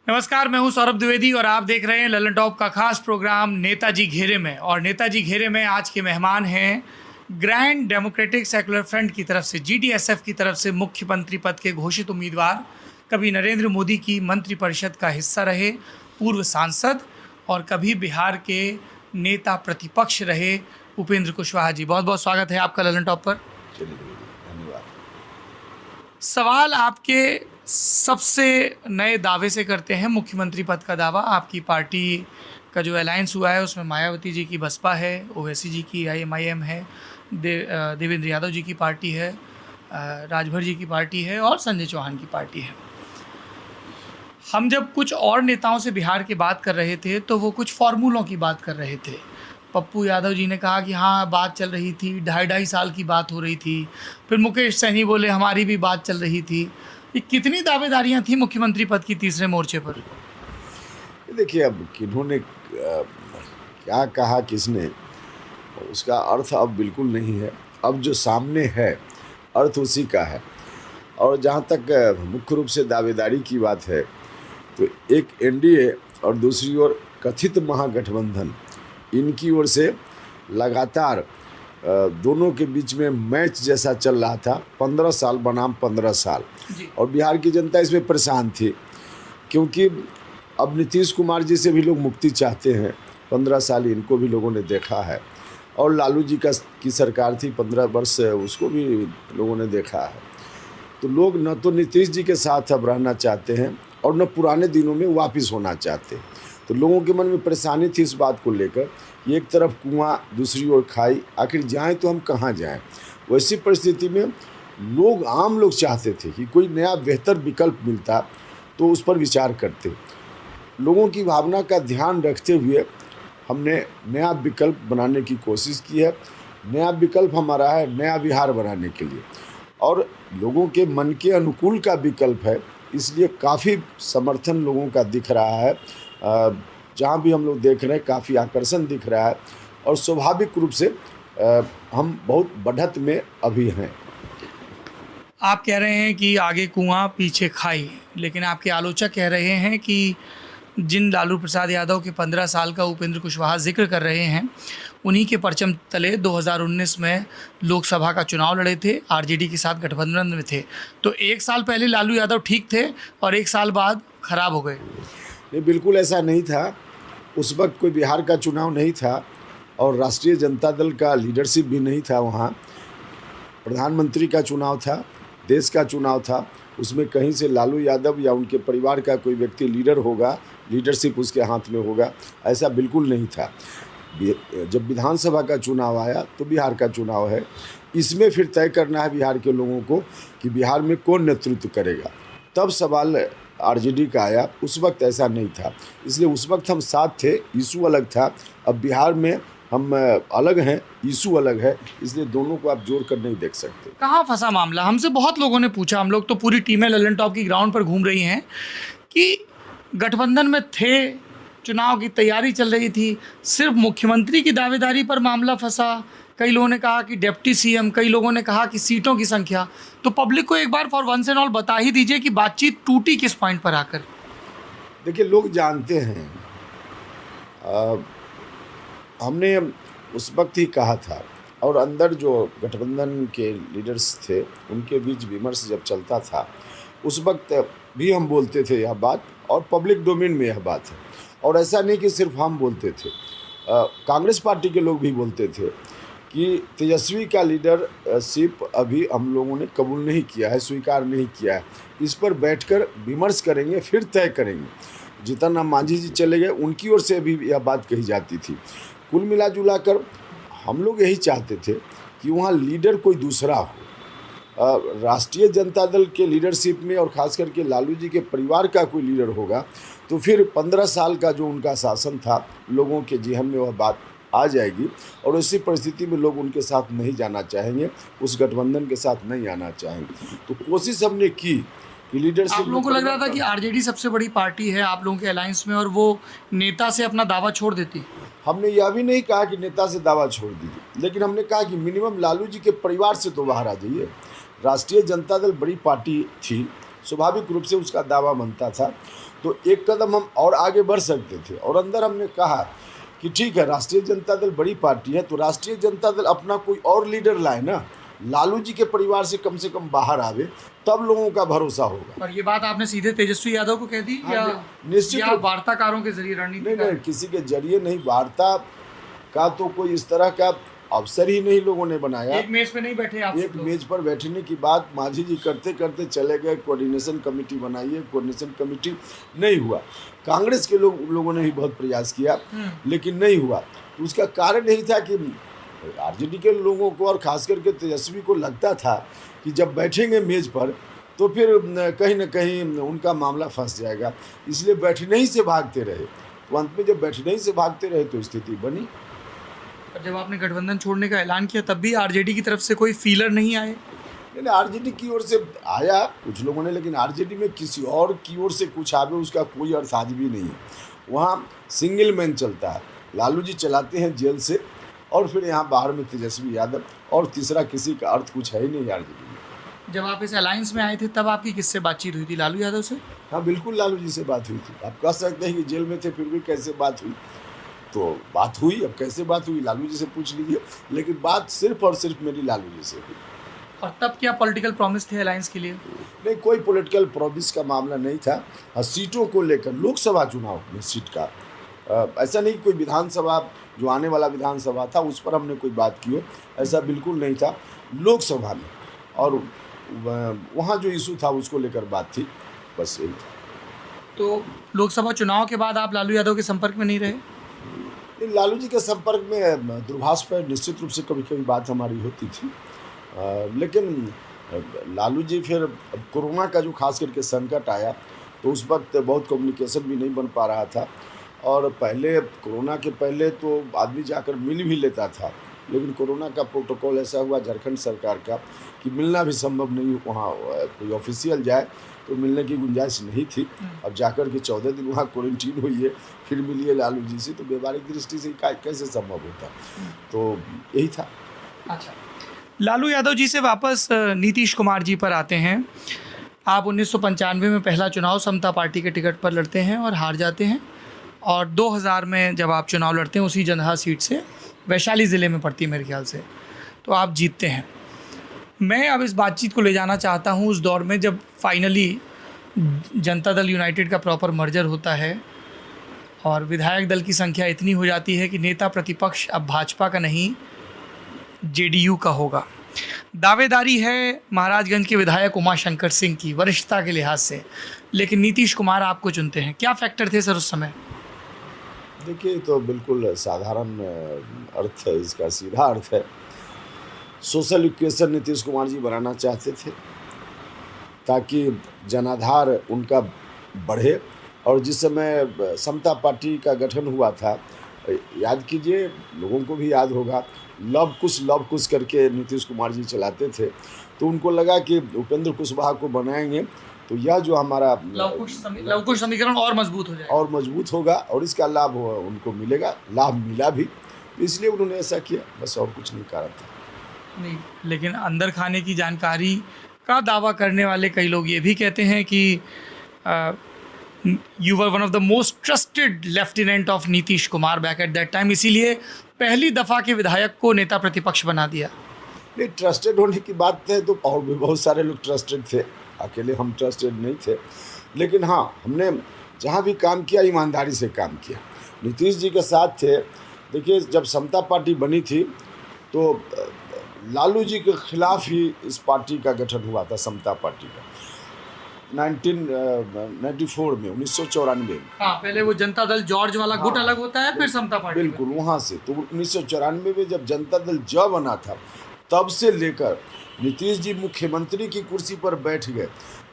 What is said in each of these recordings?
नमस्कार, मैं हूं सौरभ द्विवेदी और आप देख रहे हैं ललन टॉप का खास प्रोग्राम नेताजी घेरे में। और नेताजी घेरे में आज के मेहमान हैं ग्रैंड डेमोक्रेटिक सेकुलर फ्रंट की तरफ से, GDSF की तरफ से मुख्यमंत्री पद के घोषित उम्मीदवार, कभी नरेंद्र मोदी की मंत्रिपरिषद का हिस्सा रहे पूर्व सांसद और कभी बिहार के नेता प्रतिपक्ष रहे उपेंद्र कुशवाहा जी। बहुत बहुत स्वागत है आपका ललन टॉप पर। धन्यवाद। सवाल आपके सबसे नए दावे से करते हैं, मुख्यमंत्री पद का दावा। आपकी पार्टी का जो अलायंस हुआ है उसमें मायावती जी की बसपा है, ओवैसी जी की IMIM है, देवेंद्र यादव जी की पार्टी है, राजभर जी की पार्टी है और संजय चौहान की पार्टी है। हम जब कुछ और नेताओं से बिहार की बात कर रहे थे तो वो कुछ फार्मूलों की बात कर रहे थे। पप्पू यादव जी ने कहा कि हाँ बात चल रही थी, 2.5 साल की बात हो रही थी। फिर मुकेश सहनी बोले हमारी भी बात चल रही थी। ये कितनी दावेदारियां थी मुख्यमंत्री पद की तीसरे मोर्चे पर? देखिए, अब किन्होंने क्या कहा, किसने, उसका अर्थ अब बिल्कुल नहीं है। अब जो सामने है अर्थ उसी का है। और जहाँ तक मुख्य रूप से दावेदारी की बात है तो एक NDA और दूसरी ओर कथित महागठबंधन, इनकी ओर से लगातार दोनों के बीच में मैच जैसा चल रहा था। 15 साल बनाम 15 साल। और बिहार की जनता इसमें परेशान थी क्योंकि अब नीतीश कुमार जी से भी लोग मुक्ति चाहते हैं। 15 साल इनको भी लोगों ने देखा है और लालू जी की सरकार थी 15 वर्ष, उसको भी लोगों ने देखा है। तो लोग न तो नीतीश जी के साथ अब रहना चाहते हैं और न पुराने दिनों में वापस होना चाहते। तो लोगों के मन में परेशानी थी इस बात को लेकर। एक तरफ कुआं, दूसरी ओर खाई, आखिर जाएं तो हम कहाँ जाएं। वैसी परिस्थिति में आम लोग चाहते थे कि कोई नया बेहतर विकल्प मिलता तो उस पर विचार करते। लोगों की भावना का ध्यान रखते हुए हमने नया विकल्प बनाने की कोशिश की है। नया विकल्प हमारा है नया बिहार बनाने के लिए और लोगों के मन के अनुकूल का विकल्प है, इसलिए काफ़ी समर्थन लोगों का दिख रहा है। जहाँ भी हम लोग देख रहे हैं काफ़ी आकर्षण दिख रहा है और स्वाभाविक रूप से हम बहुत बढ़त में अभी हैं। आप कह रहे हैं कि आगे कुआं पीछे खाई, लेकिन आपके आलोचक कह रहे हैं कि जिन लालू प्रसाद यादव के 15 साल का उपेंद्र कुशवाहा जिक्र कर रहे हैं, उन्हीं के परचम तले 2019 में लोकसभा का चुनाव लड़े थे, RJD के साथ गठबंधन में थे। तो 1 साल पहले लालू यादव ठीक थे और 1 साल बाद खराब हो गए। नहीं, बिल्कुल ऐसा नहीं था। उस वक्त कोई बिहार का चुनाव नहीं था और राष्ट्रीय जनता दल का लीडरशिप भी नहीं था। वहाँ प्रधानमंत्री का चुनाव था, देश का चुनाव था। उसमें कहीं से लालू यादव या उनके परिवार का कोई व्यक्ति लीडर होगा, लीडरशिप उसके हाथ में होगा, ऐसा बिल्कुल नहीं था। जब विधानसभा का चुनाव आया तो बिहार का चुनाव है, इसमें फिर तय करना है बिहार के लोगों को कि बिहार में कौन नेतृत्व करेगा। तब सवाल RJD का आया, उस वक्त ऐसा नहीं था। इसलिए उस वक्त हम साथ थे, इशू अलग था। अब बिहार में हम अलग हैं, इशू अलग है, इसलिए दोनों को आप जोड़ कर नहीं देख सकते। कहाँ फंसा मामला? हमसे बहुत लोगों ने पूछा, हम लोग तो पूरी टीमें ललन टॉप की ग्राउंड पर घूम रही हैं कि गठबंधन में थे, चुनाव की तैयारी चल रही थी, सिर्फ मुख्यमंत्री की दावेदारी पर मामला फंसा। कई लोगों ने कहा कि डिप्टी CM, कई लोगों ने कहा कि सीटों की संख्या। तो पब्लिक को एक बार फॉर वंस एंड ऑल बता ही दीजिए कि बातचीत टूटी किस पॉइंट पर आकर। देखिए, लोग जानते हैं। हमने उस वक्त ही कहा था और अंदर जो गठबंधन के लीडर्स थे उनके बीच विमर्श जब चलता था उस वक्त भी हम बोलते थे यह बात और पब्लिक डोमेन में यह बात है। और ऐसा नहीं कि सिर्फ हम बोलते थे, कांग्रेस पार्टी के लोग भी बोलते थे कि तेजस्वी का लीडरशिप अभी हम लोगों ने कबूल नहीं किया है, स्वीकार नहीं किया है। इस पर बैठकर विमर्श करेंगे, फिर तय करेंगे। जीतन राम मांझी जी चले गए, उनकी ओर से भी यह बात कही जाती थी। कुल मिला जुला कर हम लोग यही चाहते थे कि वहाँ लीडर कोई दूसरा हो। राष्ट्रीय जनता दल के लीडरशिप में और ख़ास करके लालू जी के परिवार का कोई लीडर होगा तो फिर 15 साल का जो उनका शासन था लोगों के जेहन में वह बात आ जाएगी और उसी परिस्थिति में लोग उनके साथ नहीं जाना चाहेंगे, उस गठबंधन के साथ नहीं आना चाहेंगे। तो कोशिश हमने की कि लीडरशिप। आप लोगों को लग रहा था कि RJD सबसे बड़ी पार्टी है आप लोगों के अलायंस में और वो नेता से अपना दावा छोड़ देती? हमने यह भी नहीं कहा कि नेता से दावा छोड़ दीजिए, लेकिन हमने कहा कि मिनिमम लालू जी के परिवार से तो बाहर आ जाइए। राष्ट्रीय जनता दल बड़ी पार्टी थी, स्वाभाविक रूप से उसका दावा बनता था। तो एक कदम हम और आगे बढ़ सकते थे और अंदर हमने कहा कि ठीक है, राष्ट्रीय जनता दल बड़ी पार्टी है तो राष्ट्रीय जनता दल अपना कोई और लीडर लाए ना, लालू जी के परिवार से कम बाहर आवे, तब लोगों का भरोसा होगा। और ये बात आपने सीधे तेजस्वी यादव को कह दी या निश्चित या वार्ताकारों के जरिए रणनीति नहीं, किसी के जरिए नहीं, वार्ता का तो कोई इस तरह का अवसर ही नहीं लोगों ने बनाया। एक मेज पे नहीं बैठे आप एक मेज पर बैठने की बात मांझी जी करते करते चले गए, कोऑर्डिनेशन कमेटी बनाइए, कोऑर्डिनेशन कमेटी नहीं हुआ। कांग्रेस के लोगों ने भी बहुत प्रयास किया लेकिन नहीं हुआ। तो उसका कारण यही था कि आरजेडी के लोगों को और खास करके तेजस्वी को लगता था कि जब बैठेंगे मेज पर तो फिर कहीं ना कहीं उनका मामला फंस जाएगा, इसलिए बैठने ही से भागते रहे। तो अंत में जब बैठने ही से भागते रहे तो स्थिति बनी। जब आपने गठबंधन छोड़ने का ऐलान किया तब भी आरजेडी की तरफ से कोई फीलर नहीं आए? नहीं, आरजेडी की ओर से आया कुछ लोगों ने, लेकिन आरजेडी में किसी और की ओर से कुछ आवे उसका कोई अर्थ आज भी नहीं है। वहाँ सिंगल मैन चलता है, लालू जी चलाते हैं जेल से, और फिर यहाँ बाहर में तेजस्वी यादव, और तीसरा किसी का अर्थ कुछ है ही नहीं आरजेडी में। जब आप इस अलायंस में आए थे तब आपकी किससे बातचीत हुई थी? लालू यादव से? हाँ बिल्कुल, लालू जी से बात हुई थी। आप कह सकते हैं कि जेल में थे फिर भी कैसे बात हुई, तो बात हुई। अब कैसे बात हुई लालू जी से पूछ लीजिए, लेकिन बात सिर्फ और सिर्फ मेरी लालू जी से हुई। और तब क्या पॉलिटिकल प्रॉमिस थे अलायंस के लिए? नहीं, कोई पॉलिटिकल प्रॉमिस का मामला नहीं था। सीटों को लेकर, लोकसभा चुनाव में सीट का, ऐसा नहीं कोई विधानसभा जो आने वाला विधानसभा था उस पर हमने कोई बात की हो, ऐसा बिल्कुल नहीं था। लोकसभा में और वहाँ जो इशू था उसको लेकर बात थी, बस यही था। तो लोकसभा चुनाव के बाद आप लालू यादव के संपर्क में नहीं रहे? लालू जी के संपर्क में दूरभाष पर निश्चित रूप से कभी कभी बात हमारी होती थी, लेकिन लालू जी फिर कोरोना का जो खास करके संकट आया तो उस वक्त बहुत कम्युनिकेशन भी नहीं बन पा रहा था। और पहले कोरोना के पहले तो आदमी जाकर मिल भी लेता था, लेकिन कोरोना का प्रोटोकॉल ऐसा हुआ झारखंड सरकार का कि मिलना भी संभव नहीं, वहाँ कोई ऑफिशियल जाए तो मिलने की गुंजाइश नहीं थी। अब जाकर के 14 दिन वहाँ क्वारंटीन हुई है, फिर मिलिए लालू जी से, तो व्यवहारिक दृष्टि से कैसे संभव होता। तो यही था। अच्छा, लालू यादव जी से वापस नीतीश कुमार जी पर आते हैं। आप 1995 में पहला चुनाव समता पार्टी के टिकट पर लड़ते हैं और हार जाते हैं, और 2000 में जब आप चुनाव लड़ते हैं उसी जंदहा सीट से, वैशाली ज़िले में पड़ती है मेरे ख्याल से, तो आप जीतते हैं। मैं अब इस बातचीत को ले जाना चाहता हूँ उस दौर में जब फाइनली जनता दल यूनाइटेड का प्रॉपर मर्जर होता है और विधायक दल की संख्या इतनी हो जाती है कि नेता प्रतिपक्ष अब भाजपा का नहीं जेडीयू का होगा। दावेदारी है महाराजगंज के विधायक उमाशंकर सिंह की वरिष्ठता के लिहाज से, लेकिन नीतीश कुमार आपको चुनते हैं। क्या फैक्टर थे सर उस समय? देखिए, तो बिल्कुल साधारण अर्थ है इसका, सीधा अर्थ है। सोशल इक्वेशन नीतीश कुमार जी बनाना चाहते थे ताकि जनाधार उनका बढ़े। और जिस समय समता पार्टी का गठन हुआ था, याद कीजिए, लोगों को भी याद होगा, लव कुश करके नीतीश कुमार जी चलाते थे। तो उनको लगा कि उपेंद्र कुशवाहा को बनाएंगे तो यह जो हमारा लव कुश समीकरण और मजबूत हो जाएगा, और मजबूत होगा, और इसका लाभ उनको मिलेगा। लाभ मिला भी, इसलिए उन्होंने ऐसा किया, बस और कुछ नहीं कारण था। नहीं, लेकिन अंदर खाने की जानकारी का दावा करने वाले कई लोग ये भी कहते हैं कि you were one of the most trusted lieutenant of Nitish Kumar back at that time, इसीलिए पहली दफ़ा के विधायक को नेता प्रतिपक्ष बना दिया। नहीं, ट्रस्टेड होने की बात है तो और भी बहुत सारे लोग ट्रस्टेड थे, अकेले हम ट्रस्टेड नहीं थे। लेकिन हाँ, हमने जहाँ भी काम किया ईमानदारी से काम किया, नीतीश जी के साथ थे। देखिए, जब समता पार्टी बनी थी तो लालू जी के खिलाफ ही इस पार्टी का गठन हुआ था, समता पार्टी का 1994 में, 1994 में। हाँ, पहले वो जनता दल जॉर्ज वाला गुट अलग होता है, फिर समता पार्टी। बिल्कुल, वहाँ से तो 1994 में जब जनता दल जब बना था, तब से लेकर नीतीश जी मुख्यमंत्री की कुर्सी पर बैठ गए,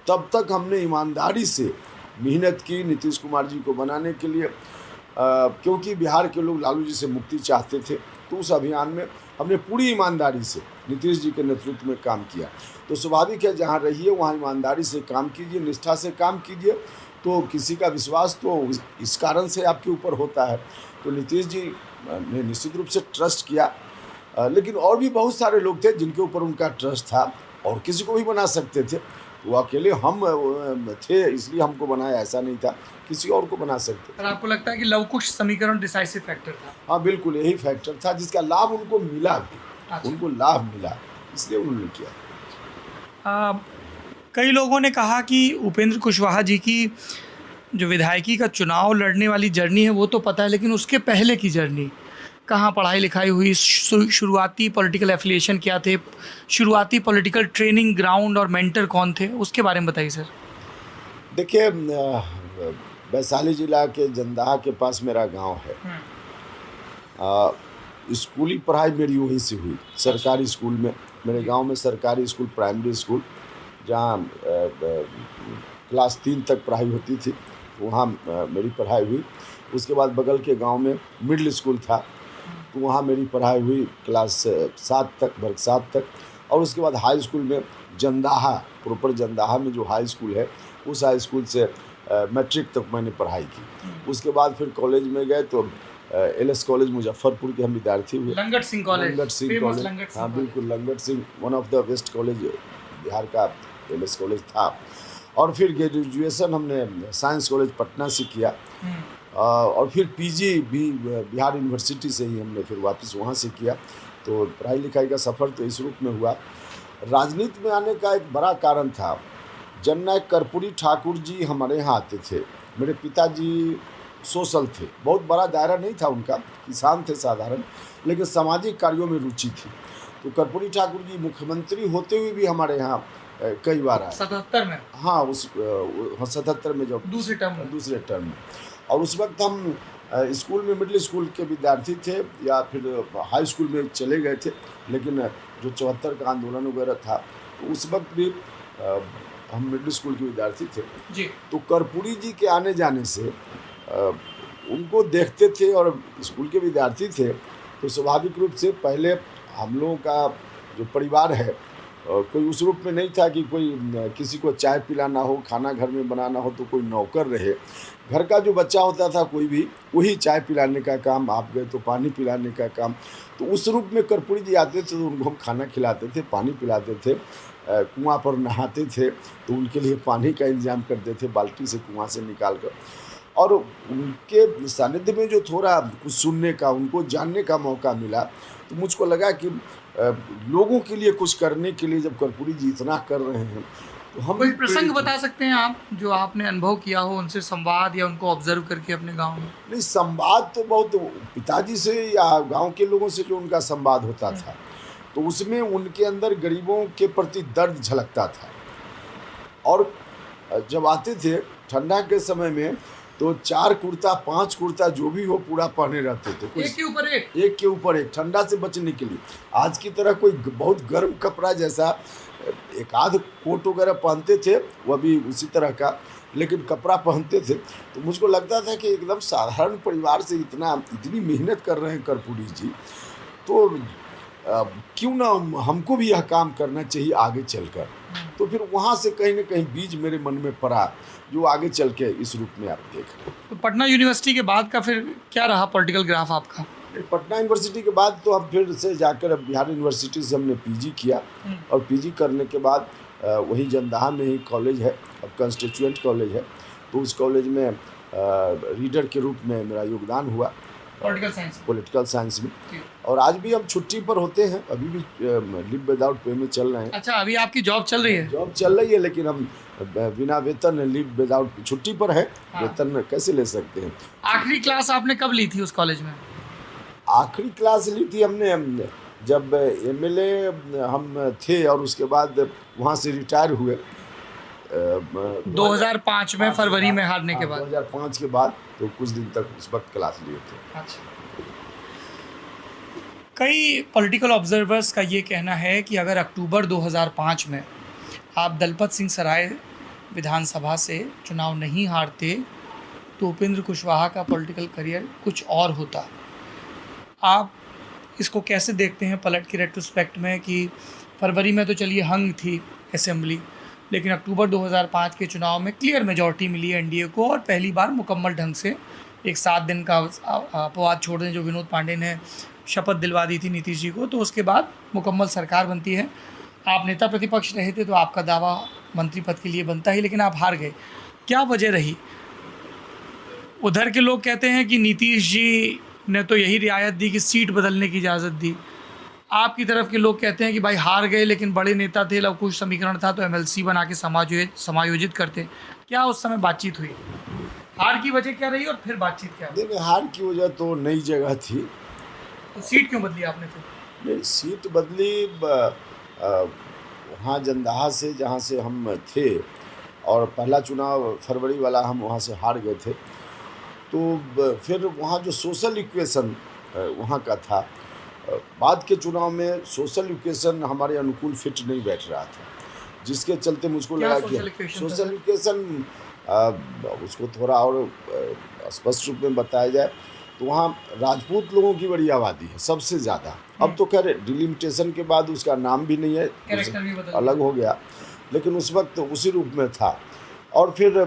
तब तक हमने ईमानदारी से मेहनत की नीतीश कुमार जी को बनाने के लिए। क्योंकि बिहार के लोग लालू जी से मुक्ति चाहते थे, तो उस अभियान में हमने पूरी ईमानदारी से नीतीश जी के नेतृत्व में काम किया। तो स्वाभाविक है, जहाँ रहिए वहाँ ईमानदारी से काम कीजिए, निष्ठा से काम कीजिए, तो किसी का विश्वास तो इस कारण से आपके ऊपर होता है। तो नीतीश जी ने निश्चित रूप से ट्रस्ट किया, लेकिन और भी बहुत सारे लोग थे जिनके ऊपर उनका ट्रस्ट था, और किसी को भी बना सकते थे। वो अकेले हम थे इसलिए हमको बनाया, ऐसा नहीं था, किसी और को बना सकते थे। पर आपको लगता है कि लवकुश समीकरण डिसाइसिव फैक्टर था? हाँ बिल्कुल, यही फैक्टर था जिसका लाभ उनको मिला भी। अच्छा। उनको लाभ मिला, इसलिए उन्होंने किया। कई लोगों ने कहा कि उपेंद्र कुशवाहा जी की जो विधायकी का चुनाव लड़ने वाली जर्नी है वो तो पता है, लेकिन उसके पहले की जर्नी, कहाँ पढ़ाई लिखाई हुई, शुरुआती पॉलिटिकल एफिलिएशन क्या थे, शुरुआती पॉलिटिकल ट्रेनिंग ग्राउंड और मेंटर कौन थे, उसके बारे में बताइए सर। देखिए, वैशाली जिला के जंदाहा के पास मेरा गांव है। स्कूली पढ़ाई मेरी वहीं से हुई, सरकारी स्कूल में। मेरे गांव में सरकारी स्कूल, प्राइमरी स्कूल, जहां क्लास 3 तक पढ़ाई होती थी, वहाँ मेरी पढ़ाई हुई। उसके बाद बगल के गांव में मिडिल स्कूल था, तो वहाँ मेरी पढ़ाई हुई क्लास 7 तक, वर्ग 7 तक। और उसके बाद हाई स्कूल में जंदाहा, प्रॉपर जंदाहा में जो हाई स्कूल है, उस हाई स्कूल से मैट्रिक तक मैंने पढ़ाई की। उसके बाद फिर कॉलेज में गए तो LS कॉलेज मुजफ्फरपुर के हम विद्यार्थी हुए। लंगट सिंह कॉलेज, लंगट सिंह कॉलेज, हाँ बिल्कुल, Langat Singh, one of the best college Bihar का LS कॉलेज था। और फिर ग्रेजुएशन हमने साइंस कॉलेज पटना से किया। और फिर PG भी बिहार यूनिवर्सिटी से ही हमने फिर वापस वहाँ से किया। तो पढ़ाई लिखाई का सफ़र तो इस रूप में हुआ। राजनीति में आने का एक बड़ा कारण था, जननायक कर्पूरी ठाकुर जी हमारे यहाँ आते थे। मेरे पिताजी सोशल थे, बहुत बड़ा दायरा नहीं था उनका, किसान थे साधारण, लेकिन सामाजिक कार्यों में रुचि थी। तो कर्पूरी ठाकुर जी मुख्यमंत्री होते हुए भी हमारे यहाँ कई बार आए। 77 में? हाँ, उस 77 में, जब दूसरे टर्म में। और उस वक्त हम स्कूल में, मिडिल स्कूल के विद्यार्थी थे या फिर हाई स्कूल में चले गए थे, लेकिन जो 74 का आंदोलन वगैरह था, तो उस वक्त भी हम मिडिल स्कूल के विद्यार्थी थे जी। तो कर्पूरी जी के आने जाने से उनको देखते थे और स्कूल के विद्यार्थी थे, तो स्वाभाविक रूप से पहले हम लोगों का जो परिवार है, कोई उस रूप में नहीं था कि कोई किसी को चाय पिलाना हो, खाना घर में बनाना हो तो कोई नौकर रहे। घर का जो बच्चा होता था कोई भी, वही चाय पिलाने का काम, आप गए तो पानी पिलाने का काम। तो उस रूप में कर्पूरी जी आते थे तो उनको हम खाना खिलाते थे, पानी पिलाते थे, कुआं पर नहाते थे तो उनके लिए पानी का इंतजाम करते थे, बाल्टी से कुआं से निकाल कर। और उनके सानिध्य में जो थोड़ा कुछ सुनने का, उनको जानने का मौका मिला, तो मुझको लगा कि लोगों के लिए कुछ करने के लिए जब कर्पूरी जी इतना कर रहे हैं तो हम कोई प्रसंग बता सकते हैं आप जो आपने अनुभव किया हो, उनसे संवाद या उनको ऑब्जर्व करके अपने गांव में? नहीं, संवाद तो बहुत पिताजी से या गांव के लोगों से जो उनका संवाद होता था, तो उसमें उनके अंदर गरीबों के प्रति दर्द झलकता था। और जब आते थे ठंडा के समय में, तो 4 कुर्ता 5 कुर्ता जो भी हो पूरा पहने रहते थे, एक के ऊपर एक, एक के ऊपर एक, ठंडा से बचने के लिए। आज की तरह कोई बहुत गर्म कपड़ा जैसा एक आध कोट वगैरह पहनते थे, वह भी उसी तरह का, लेकिन कपड़ा पहनते थे। तो मुझको लगता था कि एकदम साधारण परिवार से इतनी मेहनत कर रहे हैं कर्पूरी जी, तो क्यों ना हमको भी यह काम करना चाहिए आगे चलकर। तो फिर वहाँ से कहीं ना कहीं बीज मेरे मन में पड़ा, जो आगे चल के इस रूप में आप देख रहे हैं। तो पटना यूनिवर्सिटी के बाद का फिर क्या रहा पॉलिटिकल ग्राफ आपका? पटना यूनिवर्सिटी के बाद तो हम फिर से जाकर बिहार यूनिवर्सिटी से हमने PG किया। और PG करने के बाद वही जंदाहा में ही कॉलेज है, अब कंस्टिट्यूएंट कॉलेज है, तो उस कॉलेज में रीडर के रूप में मेरा योगदान हुआ, पॉलिटिकल साइंस में। और आज भी हम छुट्टी पर होते हैं, अभी भी लिव विदाउट पे में चल रहे हैं। अच्छा, अभी आपकी जॉब चल रही है? जॉब चल रही है, लेकिन हम बिना वेतन, लिव विदाउट, छुट्टी पर है। हाँ। वेतन कैसे ले सकते हैं? आखिरी क्लास आपने कब ली थी उस कॉलेज में? आखिरी क्लास ली थी हमने जब MLA हम थे, और उसके बाद वहाँ से रिटायर हुए 2005 में, फरवरी में हारने के बाद। 2005 के बाद, तो कुछ दिन तक उस वक्त क्लास लिए थे। अच्छा। कई पॉलिटिकल ऑब्जर्वर्स का ये कहना है कि अगर अक्टूबर 2005 में आप दलपत सिंह सराय विधानसभा से चुनाव नहीं हारते तो उपेंद्र कुशवाहा का पॉलिटिकल करियर कुछ और होता। आप इसको कैसे देखते हैं पलट के रेट्रोस्पेक्ट में कि फरवरी में तो चलिए हंग थी असेंबली, लेकिन अक्टूबर 2005 के चुनाव में क्लियर मेजॉरिटी मिली है NDA को, और पहली बार मुकम्मल ढंग से एक 7 दिन का अपवाद छोड़ दें जो विनोद पांडे ने शपथ दिलवा दी थी नीतीश जी को, तो उसके बाद मुकम्मल सरकार बनती है आप नेता प्रतिपक्ष रहे थे तो आपका दावा मंत्री पद के लिए बनता ही, लेकिन आप हार गए। क्या वजह रही? उधर के लोग कहते हैं कि नीतीश जी ने तो यही रियायत दी कि सीट बदलने की इजाज़त दी। आपकी तरफ के लोग कहते हैं कि भाई हार गए लेकिन बड़े नेता थे, लव कुश समीकरण था तो एमएलसी बना के समायोजित करते। क्या उस समय बातचीत हुई? हार की वजह क्या रही और फिर बातचीत क्या हुई? देखिए, हार की वजह तो नई जगह थी। तो सीट क्यों बदली आपने फिर? नहीं, सीट बदली वहाँ जंदाहा से, जहाँ से हम थे, और पहला चुनाव फरवरी वाला हम वहाँ से हार गए थे। तो फिर वहाँ जो सोशल इक्वेशन वहाँ का था, बाद के चुनाव में सोशल इक्वेशन हमारे अनुकूल फिट नहीं बैठ रहा था, जिसके चलते मुझको क्या लगा social कि equation सोशल इक्वेशन उसको थोड़ा और स्पष्ट रूप में बताया जाए तो वहाँ राजपूत लोगों की बड़ी आबादी है सबसे ज़्यादा। अब तो खैर डिलिमिटेशन के बाद उसका नाम भी नहीं है, कैरेक्टर भी बदल अलग हो गया, लेकिन उस वक्त उसी रूप में था। और फिर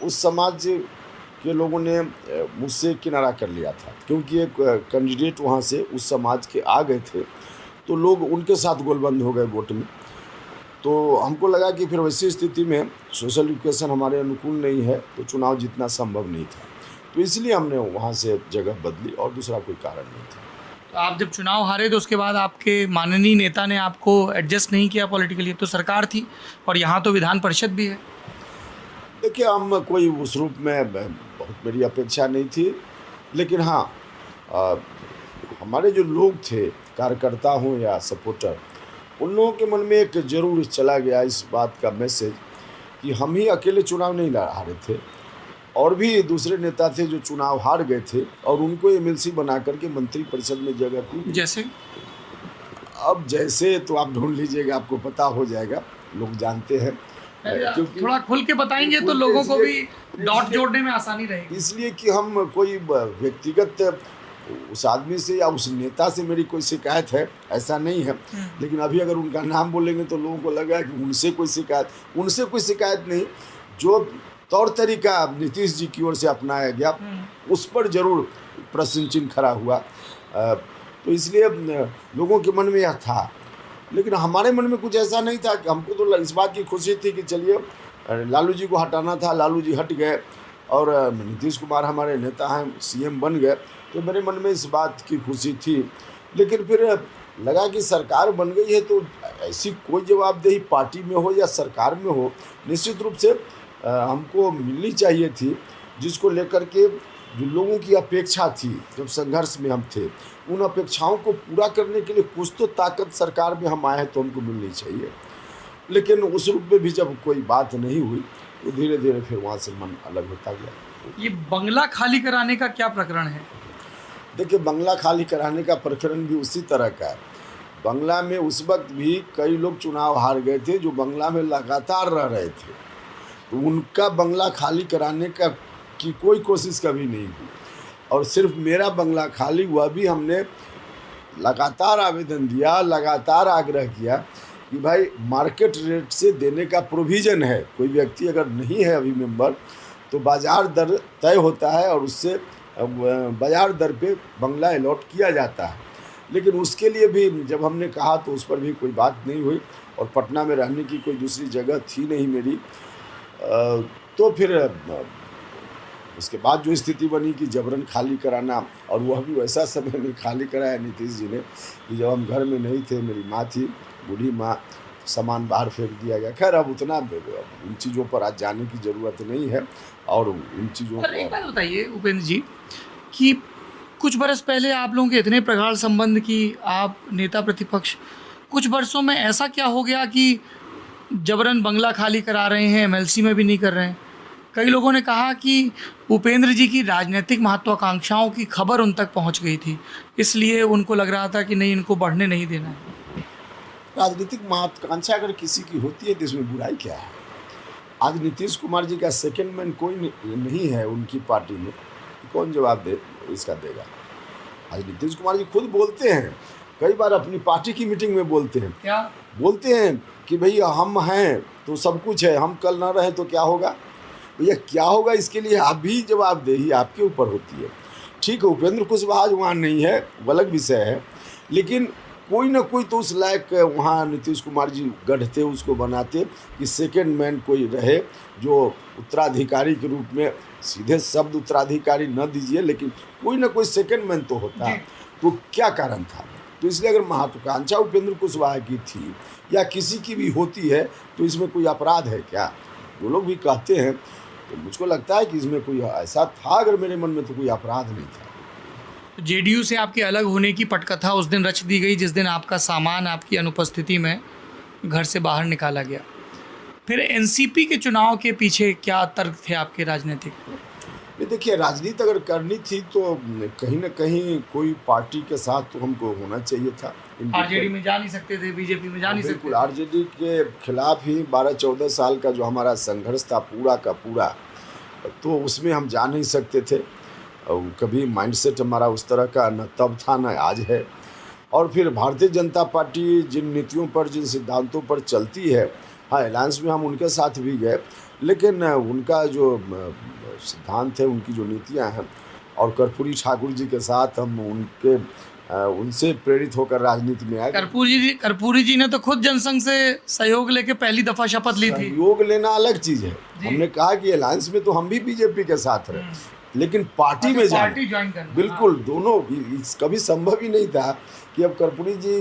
उस समाज के लोगों ने मुझसे किनारा कर लिया था, क्योंकि एक कैंडिडेट वहाँ से उस समाज के आ गए थे, तो लोग उनके साथ गोलबंद हो गए वोट में। तो हमको लगा कि फिर वैसी स्थिति में सोशल इक्वेशन हमारे अनुकूल नहीं है, तो चुनाव जीतना संभव नहीं था। तो इसलिए हमने वहाँ से जगह बदली, और दूसरा कोई कारण नहीं था। तो आप जब चुनाव हारे तो उसके बाद आपके माननीय नेता ने आपको एडजस्ट नहीं किया पॉलिटिकली? तो सरकार थी और यहाँ तो विधान परिषद भी है। देखिए, हम कोई उस रूप में बहुत मेरी अपेक्षा नहीं थी, लेकिन हाँ, हमारे जो लोग थे, कार्यकर्ता हों या सपोर्टर, उन लोगों के मन में एक जरूर चला गया इस बात का मैसेज कि हम ही अकेले चुनाव नहीं हारे थे, और भी दूसरे नेता थे जो चुनाव हार गए थे, और उनको एमएलसी बना करके मंत्री परिषद में जगह दी। जैसे अब जैसे तो आप ढूंढ लीजिएगा, आपको पता हो जाएगा, लोग जानते हैं। क्योंकि थोड़ा खुल के बताएंगे तो लोगों को भी डॉट जोड़ने में आसानी रहेगी। इसलिए कि हम कोई व्यक्तिगत उस आदमी से या उस नेता से मेरी कोई शिकायत है, ऐसा नहीं है। लेकिन अभी अगर उनका नाम बोलेंगे तो लोगों को लगेगा कि उनसे कोई शिकायत नहीं। जो तौर तरीका नीतीश जी की ओर से अपनाया गया, उस पर जरूर प्रश्न चिन्ह खड़ा हुआ। तो इसलिए लोगों के मन में यह था, लेकिन हमारे मन में कुछ ऐसा नहीं था। हमको तो इस बात की खुशी थी कि चलिए लालू जी को हटाना था, लालू जी हट गए, और नीतीश कुमार हमारे नेता हैं, सीएम बन गए। तो मेरे मन में इस बात की खुशी थी। लेकिन फिर लगा कि सरकार बन गई है, तो ऐसी कोई जवाबदेही पार्टी में हो या सरकार में हो, निश्चित रूप से हमको मिलनी चाहिए थी, जिसको लेकर के जो लोगों की अपेक्षा थी जब संघर्ष में हम थे, उन अपेक्षाओं को पूरा करने के लिए कुछ तो ताकत सरकार में हम आए हैं तो हमको मिलनी चाहिए। लेकिन उस रूप में भी जब कोई बात नहीं हुई, तो धीरे धीरे फिर वहाँ से मन अलग होता गया। ये बंगला खाली कराने का क्या प्रकरण है? देखिए, बंगला खाली कराने का प्रकरण भी उसी तरह का है। बंगला में उस वक्त भी कई लोग चुनाव हार गए थे जो बंगला में लगातार रह रहे थे, तो उनका बंगला खाली कराने की कोई कोशिश कभी नहीं हुई। और सिर्फ मेरा बंगला खाली हुआ भी, हमने लगातार आवेदन दिया, लगातार आग्रह किया कि भाई मार्केट रेट से देने का प्रोविज़न है। कोई व्यक्ति अगर नहीं है अभी मेंबर, तो बाज़ार दर तय होता है और उससे बाज़ार दर पे बंगला अलॉट किया जाता है। लेकिन उसके लिए भी जब हमने कहा तो उस पर भी कोई बात नहीं हुई, और पटना में रहने की कोई दूसरी जगह थी नहीं मेरी। तो फिर उसके बाद जो स्थिति बनी कि जबरन खाली कराना, और वह भी वैसा समय में खाली कराया नीतीश जी ने कि जब हम घर में नहीं थे, मेरी माँ थी, बूढ़ी माँ, सामान बाहर फेंक दिया गया। खैर, अब उतना उन चीज़ों पर आज जाने की ज़रूरत नहीं है, और उन चीज़ों पर एक बात बताइए उपेंद्र जी, कि कुछ बरस पहले आप लोगों के इतने प्रगाढ़ संबंध कि आप नेता प्रतिपक्ष, कुछ वर्षों में ऐसा क्या हो गया कि जबरन बंगला खाली करा रहे हैं, एमएलसी में भी नहीं कर रहे हैं? कई लोगों ने कहा कि उपेंद्र जी की राजनीतिक महत्वाकांक्षाओं की खबर उन तक पहुंच गई थी, इसलिए उनको लग रहा था कि नहीं, इनको बढ़ने नहीं देना है। राजनीतिक महत्वाकांक्षा अगर किसी की होती है तो इसमें बुराई क्या है? आज नीतीश कुमार जी का सेकंड मैन कोई नहीं है उनकी पार्टी में, कौन जवाब इसका देगा? आज नीतीश कुमार जी खुद बोलते हैं, कई बार अपनी पार्टी की मीटिंग में बोलते हैं, क्या बोलते हैं कि भैया हम हैं तो सब कुछ है, हम कल ना रहे तो क्या होगा? भैया क्या होगा, इसके लिए आप भी जवाबदेही आपके ऊपर होती है। ठीक है, उपेंद्र कुशवाहा वहाँ नहीं है, वो अलग विषय है, लेकिन कोई ना कोई तो उस लायक वहाँ नीतीश कुमार जी गढ़ते, उसको बनाते कि सेकंड मैन कोई रहे जो उत्तराधिकारी के रूप में, सीधे शब्द उत्तराधिकारी न दीजिए, लेकिन कोई ना कोई सेकंड मैन तो होता। तो क्या कारण था? तो इसलिए अगर महत्वाकांक्षा उपेंद्र कुशवाहा की थी या किसी की भी होती है तो इसमें कोई अपराध है क्या? जो लोग भी कहते हैं, तो मुझको लगता है कि इसमें कोई ऐसा था, अगर मेरे मन में, तो कोई अपराध नहीं था। जेडीयू से आपके अलग होने की पटकथा उस दिन रच दी गई जिस दिन आपका सामान आपकी अनुपस्थिति में घर से बाहर निकाला गया। फिर एनसीपी के चुनाव के पीछे क्या तर्क थे आपके राजनीतिक? ये देखिए, राजनीति अगर करनी थी तो कहीं ना कहीं कोई पार्टी के साथ तो हमको होना चाहिए था। आरजेडी में जा नहीं सकते थे, बीजेपी में जा नहीं सकते। बिल्कुल, आरजेडी के खिलाफ ही 12-14 साल का जो हमारा संघर्ष था पूरा का पूरा, तो उसमें हम जा नहीं सकते थे। कभी माइंडसेट हमारा उस तरह का न तब था न आज है। और फिर भारतीय जनता पार्टी जिन नीतियों पर, जिन सिद्धांतों पर चलती है, हाँ, अलायंस में हम उनके साथ भी गए, लेकिन उनका जो सिद्धांत है, उनकी जो नीतियां हैं, और कर्पूरी ठाकुर जी के साथ हम उनसे प्रेरित होकर राजनीति में आए। कर्पूरी जी ने तो खुद जनसंघ से सहयोग लेके पहली दफा शपथ ली थी। सहयोग लेना अलग चीज है। हमने कहा कि अलायंस में तो हम भी बीजेपी के साथ रहे, लेकिन पार्टी में पार्टी ज्वाइन करना, बिल्कुल, दोनों कभी संभव ही नहीं था कि अब कर्पूरी जी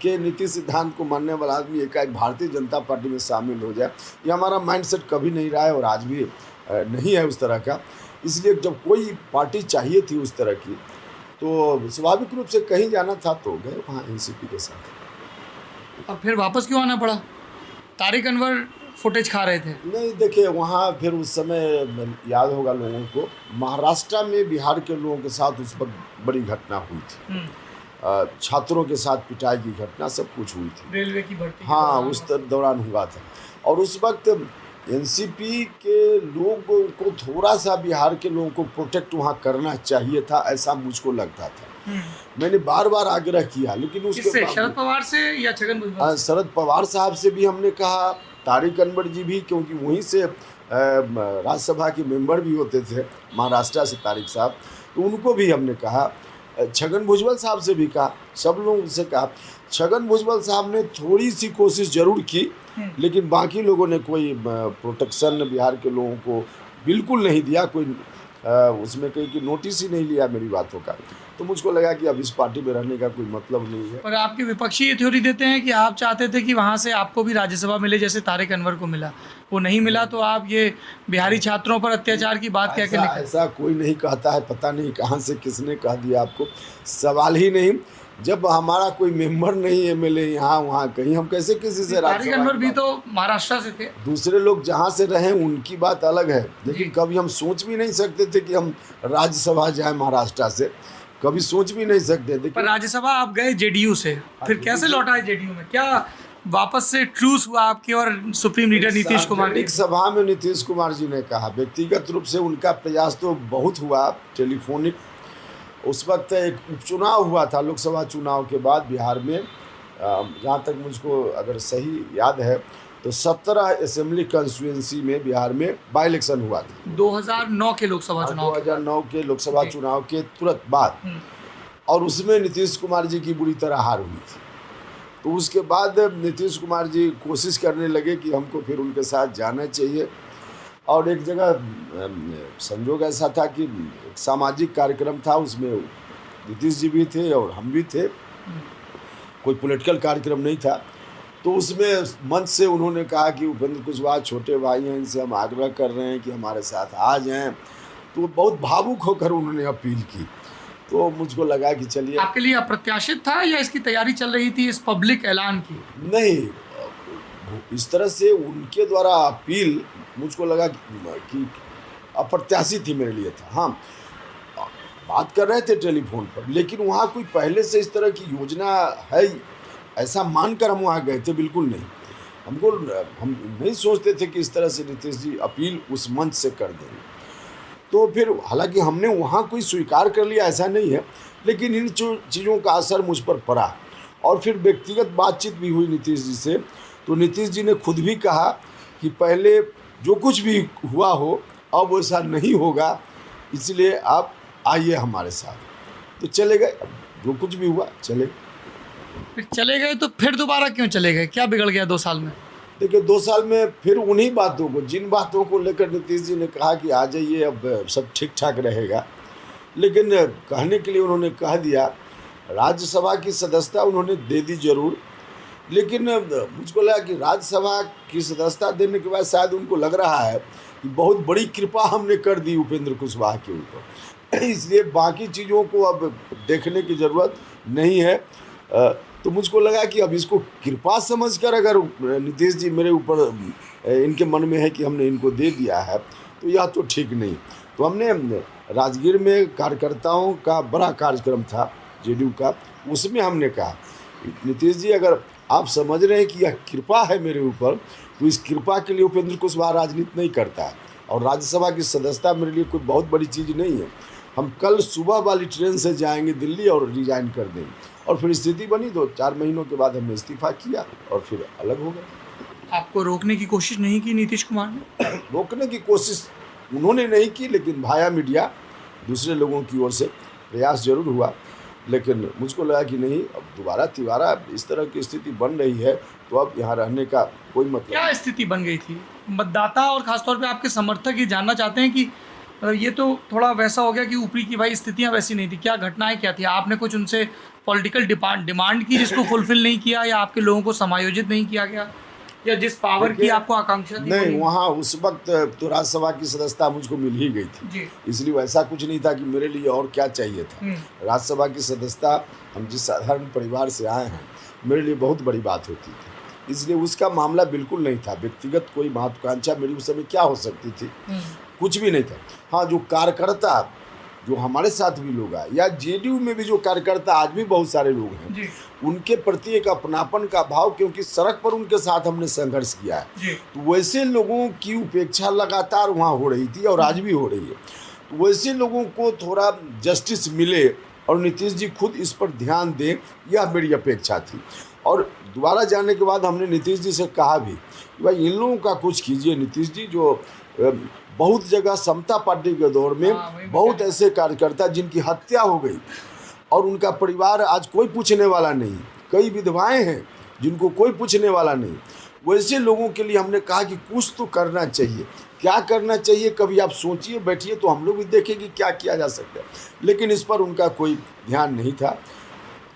के नीति सिद्धांत को मानने वाला आदमी एकाएक भारतीय जनता पार्टी में शामिल हो जाए। ये हमारा माइंडसेट कभी नहीं रहा है और आज भी नहीं है उस तरह का। इसलिए जब कोई पार्टी चाहिए थी उस तरह की, तो स्वाभाविक रूप से कहीं जाना था तो गए वहाँ एनसीपी के साथ। और फिर वापस क्यों आना पड़ा? तारिक अनवर फुटेज खा रहे थे। नहीं, देखिए, वहाँ फिर उस समय याद होगा लोगों को, महाराष्ट्र में बिहार के लोगों के साथ उस वक्त बड़ी घटना हुई थी। छात्रों के साथ पिटाई की घटना, सब कुछ हुई थी। रेलवे की भर्ती, हाँ, उस दौरान हुआ था। और उस वक्त एनसीपी के लोगों को थोड़ा सा बिहार के लोगों को प्रोटेक्ट वहाँ करना चाहिए था, ऐसा मुझको लगता था। मैंने बार बार आग्रह किया, लेकिन उसके शरद पवार से या छगन भुजबल? शरद पवार साहब से भी हमने कहा, तारिक अनवर जी भी, क्योंकि वहीं से राज्यसभा के मेंबर भी होते थे महाराष्ट्र से तारिक साहब, तो उनको भी हमने कहा। छगन भुजबल साहब से भी कहा, सब लोगों से कहा। छगन भुजबल साहब ने थोड़ी सी कोशिश जरूर की, लेकिन बाकी लोगों ने कोई प्रोटेक्शन बिहार के लोगों को बिल्कुल नहीं दिया, कोई उसमें कहीं की नोटिस ही नहीं लिया मेरी बातों का। तो मुझको लगा कि अब इस पार्टी में रहने का कोई मतलब नहीं है। और आपके विपक्षी ये थ्योरी देते हैं कि आप चाहते थे कि वहाँ से आपको भी राज्यसभा मिले जैसे तारिक अनवर को मिला, वो नहीं मिला, तो आप ये बिहारी छात्रों पर अत्याचार की बात कह के निकले। ऐसा कोई नहीं कहता है, पता नहीं कहाँ से किसने कह दिया आपको, सवाल ही नहीं। जब हमारा कोई मेंबर नहीं एमएलए यहाँ वहाँ कहीं, हम कैसे किसी से? तारिक अनवर भी तो महाराष्ट्र से थे। दूसरे लोग जहाँ से रहे उनकी बात अलग है, लेकिन कभी हम सोच भी नहीं सकते थे कि हम राज्यसभा जाए महाराष्ट्र से, कभी सोच भी नहीं सकते थे। पर राज्यसभा आप गए जेडीयू से, फिर कैसे लौटा है जेडीयू में? क्या वापस से ट्रूस हुआ आपके और सुप्रीम लीडर नीतीश कुमार? एक सभा में नीतीश कुमार जी ने कहा, व्यक्तिगत रूप से उनका प्रयास तो बहुत हुआ, टेलीफोनिक। उस वक्त एक उपचुनाव हुआ था लोकसभा चुनाव के बाद बिहार में, जहाँ तक मुझको अगर सही याद है तो 17 असेंबली कॉन्स्टिट्यूएंसी में बिहार में बाई इलेक्शन हुआ था। 2009 के लोकसभा चुनाव, 2009 के लोकसभा चुनाव के तुरंत बाद, और उसमें नीतीश कुमार जी की बुरी तरह हार हुई थी। तो उसके बाद नीतीश कुमार जी कोशिश करने लगे कि हमको फिर उनके साथ जाना चाहिए। और एक जगह संजोग ऐसा था कि एक सामाजिक कार्यक्रम था, उसमें नीतीश जी भी थे और हम भी थे, कोई पॉलिटिकल कार्यक्रम नहीं था। तो उसमें मंच से उन्होंने कहा कि उपेंद्र कुशवाहा छोटे भाई हैं, इनसे हम आग्रह कर रहे हैं कि हमारे साथ आ जाएं। तो बहुत भावुक होकर उन्होंने अपील की। तो मुझको लगा कि चलिए। आपके लिए अप्रत्याशित था या इसकी तैयारी चल रही थी इस पब्लिक ऐलान की? नहीं, इस तरह से उनके द्वारा अपील मुझको लगा कि अप्रत्याशित ही मेरे लिए था। हाँ, बात कर रहे थे टेलीफोन पर, लेकिन वहाँ कोई पहले से इस तरह की योजना है ऐसा मानकर हम वहाँ गए थे, बिल्कुल नहीं। हम नहीं सोचते थे कि इस तरह से नीतीश जी अपील उस मंच से कर देंगे। तो फिर हालांकि हमने वहाँ कोई स्वीकार कर लिया ऐसा नहीं है, लेकिन इन चीज़ों का असर मुझ पर पड़ा। और फिर व्यक्तिगत बातचीत भी हुई नीतीश जी से, तो नीतीश जी ने खुद भी कहा कि पहले जो कुछ भी हुआ हो अब वैसा नहीं होगा, इसलिए आप आइए हमारे साथ। तो चले गए, जो कुछ भी हुआ चले। फिर चले गए तो फिर दोबारा क्यों चले गए, क्या बिगड़ गया 2 साल में? देखिए 2 साल में फिर उन्हीं बातों को, जिन बातों को लेकर नीतीश जी ने कहा कि आ जाइए अब सब ठीक ठाक रहेगा, लेकिन कहने के लिए उन्होंने कह दिया। राज्यसभा की सदस्यता उन्होंने दे दी जरूर, लेकिन मुझको लगा कि राज्यसभा की सदस्यता देने के बाद शायद उनको लग रहा है कि बहुत बड़ी कृपा हमने कर दी उपेंद्र कुशवाहा के ऊपर, इसलिए बाकी चीज़ों को अब देखने की ज़रूरत नहीं है। तो मुझको लगा कि अब इसको कृपा समझकर अगर नीतीश जी मेरे ऊपर इनके मन में है कि हमने इनको दे दिया है, तो यह तो ठीक नहीं। तो हमने राजगीर में कार्यकर्ताओं का बड़ा कार्यक्रम था जेडीयू का, उसमें हमने कहा नीतीश जी अगर आप समझ रहे हैं कि यह कृपा है मेरे ऊपर, तो इस कृपा के लिए उपेंद्र कुशवाहा राजनीति नहीं करता है, और राज्यसभा की सदस्यता मेरे लिए कोई बहुत बड़ी चीज़ नहीं है। हम कल सुबह वाली ट्रेन से जाएंगे दिल्ली और रिजाइन कर देंगे, और फिर स्थिति बनी 2-4 महीनों के बाद हमने इस्तीफा किया और फिर अलग हो गए। आपको रोकने की कोशिश नहीं की नीतीश कुमार ने? रोकने की कोशिश उन्होंने नहीं की, लेकिन भाया मीडिया दूसरे लोगों की ओर से प्रयास जरूर हुआ, लेकिन मुझको लगा कि नहीं, अब दोबारा तिबारा इस तरह की स्थिति बन रही है तो अब यहाँ रहने का कोई मतलब क्या स्थिति बन गई थी? मतदाता और खासतौर पे आपके समर्थक ये जानना चाहते हैं कि मतलब ये तो थोड़ा वैसा हो गया कि ऊपरी की भाई स्थितियाँ वैसी नहीं थी, क्या घटनाएं क्या थी? आपने कुछ उनसे पॉलिटिकल डिमांड की जिसको फुलफिल नहीं किया, या आपके लोगों को समायोजित नहीं किया गया, या जिस पावर की आपको आकांक्षा थी? नहीं, वहाँ उस वक्त तो राज्यसभा की सदस्यता मुझको मिल ही गई थी जी। इसलिए वैसा कुछ नहीं था कि मेरे लिए और क्या चाहिए था। राज्यसभा की सदस्यता, हम जिस साधारण परिवार से आए हैं, मेरे लिए बहुत बड़ी बात होती थी, इसलिए उसका मामला बिल्कुल नहीं था। व्यक्तिगत कोई महत्वाकांक्षा मेरी उस समय क्या हो सकती थी, कुछ भी नहीं था। हाँ, जो कार्यकर्ता जो हमारे साथ भी लोग आए, या जेडीयू में भी जो कार्यकर्ता आज भी बहुत सारे लोग हैं, उनके प्रति एक अपनापन का भाव, क्योंकि सड़क पर उनके साथ हमने संघर्ष किया है, तो वैसे लोगों की उपेक्षा लगातार वहाँ हो रही थी और आज भी हो रही है। तो वैसे लोगों को थोड़ा जस्टिस मिले और नीतीश जी खुद इस पर ध्यान दें, यह मेरी अपेक्षा थी। और दोबारा जाने के बाद हमने नीतीश जी से कहा भी कि भाई इन लोगों का कुछ कीजिए नीतीश जी, जो बहुत जगह समता पार्टी के दौर में बहुत ऐसे कार्यकर्ता जिनकी हत्या हो गई और उनका परिवार आज कोई पूछने वाला नहीं, कई विधवाएं हैं जिनको कोई पूछने वाला नहीं, वैसे लोगों के लिए हमने कहा कि कुछ तो करना चाहिए। क्या करना चाहिए, कभी आप सोचिए, बैठिए, तो हम लोग भी देखें कि क्या किया जा सकता है, लेकिन इस पर उनका कोई ध्यान नहीं था।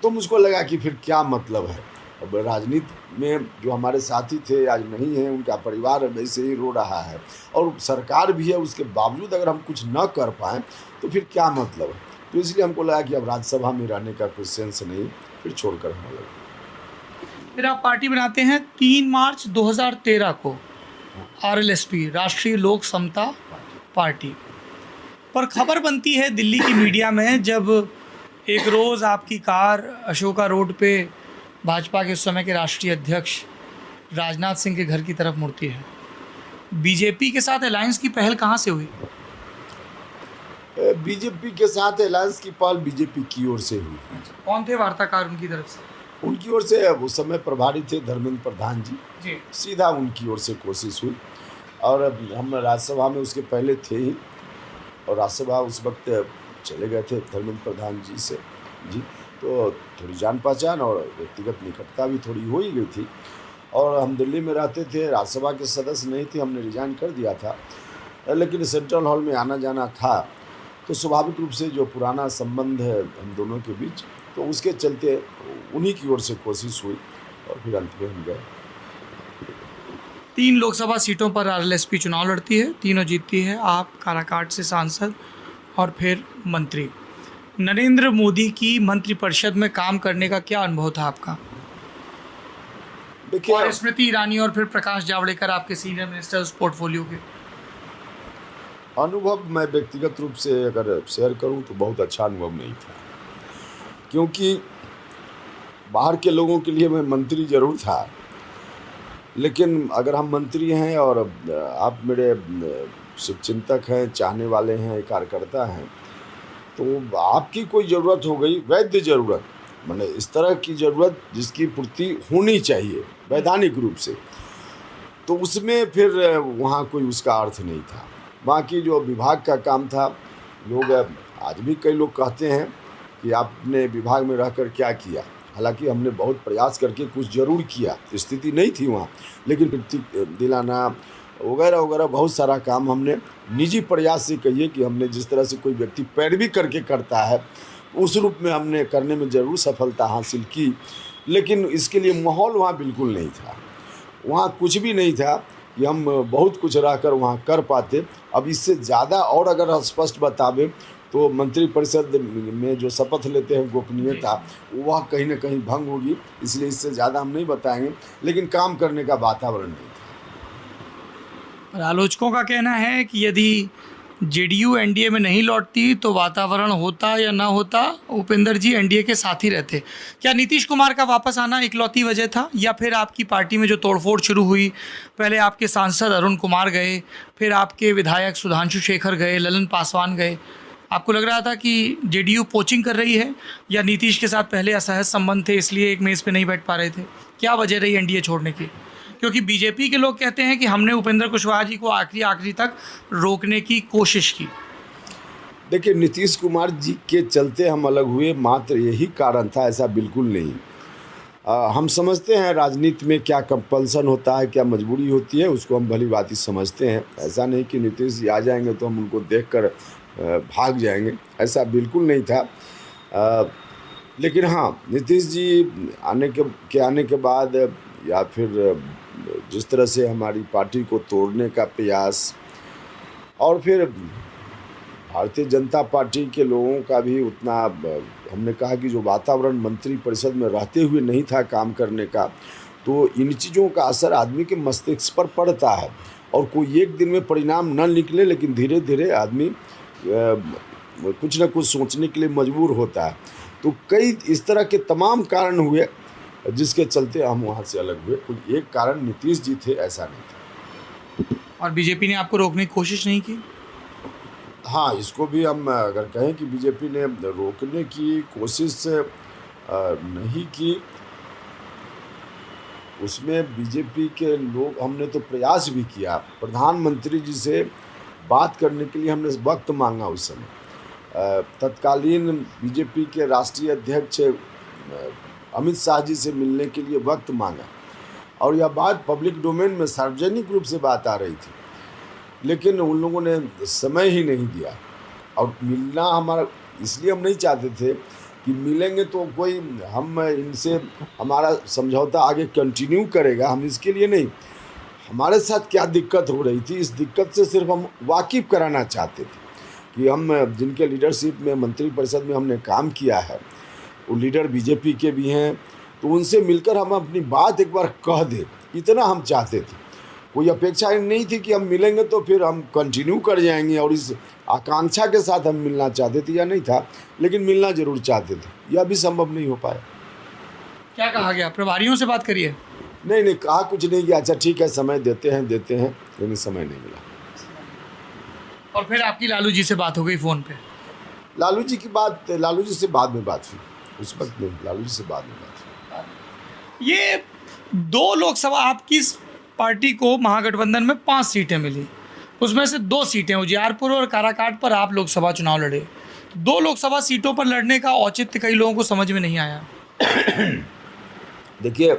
तो मुझको लगा कि फिर क्या मतलब है, अब राजनीति में जो हमारे साथी थे आज नहीं हैं, उनका परिवार वैसे ही रो रहा है और सरकार भी है, उसके बावजूद अगर हम कुछ न कर पाएँ तो फिर क्या मतलब है। तो इसलिए हमको लगा कि अब राज्यसभा में रहने का कोई सेंस नहीं, फिर छोड़कर हम लगे। फिर आप पार्टी बनाते हैं 3 मार्च 2013 को, RLSP, राष्ट्रीय लोक समता पार्टी, पर खबर बनती है दिल्ली की मीडिया में, जब एक रोज़ आपकी कार अशोका रोड पे भाजपा के उस समय के राष्ट्रीय अध्यक्ष राजनाथ सिंह के घर की तरफ मुड़ती है। बीजेपी के साथ अलायंस की पहल कहाँ से हुई? बीजेपी के साथ अलायंस की पहल बीजेपी की ओर से हुई। कौन थे वार्ताकार उनकी तरफ से? उनकी ओर से उस समय प्रभारी थे धर्मेंद्र प्रधान जी, सीधा उनकी ओर से कोशिश हुई। और हम राज्यसभा में उसके पहले थे ही, और राज्यसभा उस वक्त चले गए थे धर्मेंद्र प्रधान जी से जी, तो थोड़ी जान पहचान और व्यक्तिगत निकटता भी थोड़ी हो ही गई थी। और हम दिल्ली में रहते थे, राज्यसभा के सदस्य नहीं थे, हमने रिजाइन कर दिया था, लेकिन सेंट्रल हॉल में आना जाना था, तो स्वाभाविक रूप से जो पुराना संबंध है हम दोनों के बीच, तो उसके चलते उन्हीं की ओर से कोशिश हुई और फिर अंत में हम गए। 3 लोकसभा सीटों पर RLSP चुनाव लड़ती है, तीनों जीतती है। आप काराकाट से सांसद और फिर मंत्री। नरेंद्र मोदी की मंत्रिपरिषद में काम करने का क्या अनुभव था आपका? देखिए, और स्मृति ईरानी और फिर प्रकाश जावड़ेकर आपके सीनियर मिनिस्टर उस पोर्टफोलियो के। अनुभव मैं व्यक्तिगत रूप से अगर शेयर करूं तो बहुत अच्छा अनुभव नहीं था, क्योंकि बाहर के लोगों के लिए मैं मंत्री जरूर था, लेकिन अगर हम मंत्री हैं और आप मेरे शुभचिंतक हैं, चाहने वाले हैं, कार्यकर्ता हैं, तो आपकी कोई ज़रूरत हो गई, वैध ज़रूरत, माने इस तरह की ज़रूरत जिसकी पूर्ति होनी चाहिए वैधानिक रूप से, तो उसमें फिर वहाँ कोई उसका अर्थ नहीं था। बाकी जो विभाग का काम था, लोग आज भी कई लोग कहते हैं कि आपने विभाग में रहकर क्या किया, हालांकि हमने बहुत प्रयास करके कुछ जरूर किया, स्थिति नहीं थी वहाँ, लेकिन प्रतीक दिलाना वगैरह वगैरह बहुत सारा काम हमने निजी प्रयास से कहिए कि हमने जिस तरह से कोई व्यक्ति पैरवी करके करता है उस रूप में हमने करने में ज़रूर सफलता हासिल की, लेकिन इसके लिए माहौल वहाँ बिल्कुल नहीं था। वहाँ कुछ भी नहीं था कि हम बहुत कुछ रहकर वहाँ कर पाते। अब इससे ज़्यादा और अगर स्पष्ट बतावे तो मंत्रिपरिषद में जो शपथ लेते हैं गोपनीयता, वह कहीं ना कहीं भंग होगी, इसलिए इससे ज़्यादा हम नहीं बताएंगे, लेकिन काम करने का वातावरण नहीं था। पर आलोचकों का कहना है कि यदि जेडीयू एनडीए में नहीं लौटती तो वातावरण होता या ना होता, उपेंद्र जी एनडीए के साथ ही रहते। क्या नीतीश कुमार का वापस आना इकलौती वजह था, या फिर आपकी पार्टी में जो तोड़फोड़ शुरू हुई, पहले आपके सांसद अरुण कुमार गए, फिर आपके विधायक सुधांशु शेखर गए, ललन पासवान गए, आपको लग रहा था कि जेडीयू पोचिंग कर रही है, या नीतीश के साथ पहले असहज संबंध थे इसलिए एक मेज़ पे नहीं बैठ पा रहे थे? क्या वजह रही एनडीए छोड़ने की? क्योंकि बीजेपी के लोग कहते हैं कि हमने उपेंद्र कुशवाहा जी को आखिरी तक रोकने की कोशिश की। देखिए, नीतीश कुमार जी के चलते हम अलग हुए, मात्र यही कारण था, ऐसा बिल्कुल नहीं। हम समझते हैं राजनीति में क्या कंपल्सन होता है, क्या मजबूरी होती है, उसको हम भली भांति समझते हैं। ऐसा नहीं कि नीतीश जी आ जाएंगे तो हम उनको देखकर भाग जाएंगे, ऐसा बिल्कुल नहीं था। लेकिन हाँ, नीतीश जी आने के बाद या फिर जिस तरह से हमारी पार्टी को तोड़ने का प्रयास, और फिर भारतीय जनता पार्टी के लोगों का भी उतना, हमने कहा कि जो वातावरण मंत्रिपरिषद में रहते हुए नहीं था काम करने का, तो इन चीज़ों का असर आदमी के मस्तिष्क पर पड़ता है, और कोई एक दिन में परिणाम न निकले, लेकिन धीरे धीरे आदमी कुछ न कुछ सोचने के लिए मजबूर होता है। तो कई इस तरह के तमाम कारण हुए जिसके चलते हम वहाँ से अलग हुए। कोई एक कारण नीतीश जी थे ऐसा नहीं था। और बीजेपी ने आपको रोकने की कोशिश नहीं की? हाँ, इसको भी हम अगर कहें कि बीजेपी ने रोकने की कोशिश नहीं की, उसमें बीजेपी के लोग, हमने तो प्रयास भी किया। प्रधानमंत्री जी से बात करने के लिए हमने वक्त मांगा उस समय। तत्कालीन बीजेपी के राष्ट्रीय अध्यक्ष अमित शाह जी से मिलने के लिए वक्त मांगा, और यह बात पब्लिक डोमेन में सार्वजनिक रूप से बात आ रही थी, लेकिन उन लोगों ने समय ही नहीं दिया। और मिलना हमारा, इसलिए हम नहीं चाहते थे कि मिलेंगे तो कोई हम इनसे हमारा समझौता आगे कंटिन्यू करेगा, हम इसके लिए नहीं। हमारे साथ क्या दिक्कत हो रही थी, इस दिक्कत से सिर्फ हम वाकिफ़ कराना चाहते थे कि हम जिनके लीडरशिप में मंत्रिपरिषद में हमने काम किया है, वो लीडर बीजेपी के भी हैं, तो उनसे मिलकर हम अपनी बात एक बार कह दें, इतना हम चाहते थे। कोई अपेक्षा नहीं थी कि हम मिलेंगे तो फिर हम कंटिन्यू कर जाएंगे, और इस आकांक्षा के साथ हम मिलना चाहते थे, या नहीं था, लेकिन मिलना जरूर चाहते थे। यह भी संभव नहीं हो पाया। क्या कहा गया? प्रभारियों से बात करिए? नहीं, कहा कुछ नहीं कि अच्छा ठीक है समय देते हैं, लेकिन समय नहीं मिला। और फिर आपकी लालू जी से बात हो गई फ़ोन पे? लालू जी से बाद में बात हुई, उस वक्त नहीं, लालू जी से बाद में बात हुई। ये 2 लोकसभा, आपकी पार्टी को महागठबंधन में 5 सीटें मिली, उसमें से 2 सीटें उजियारपुर और काराकाट पर आप लोकसभा चुनाव लड़े। 2 लोकसभा सीटों पर लड़ने का औचित्य कई लोगों को समझ में नहीं आया। देखिए,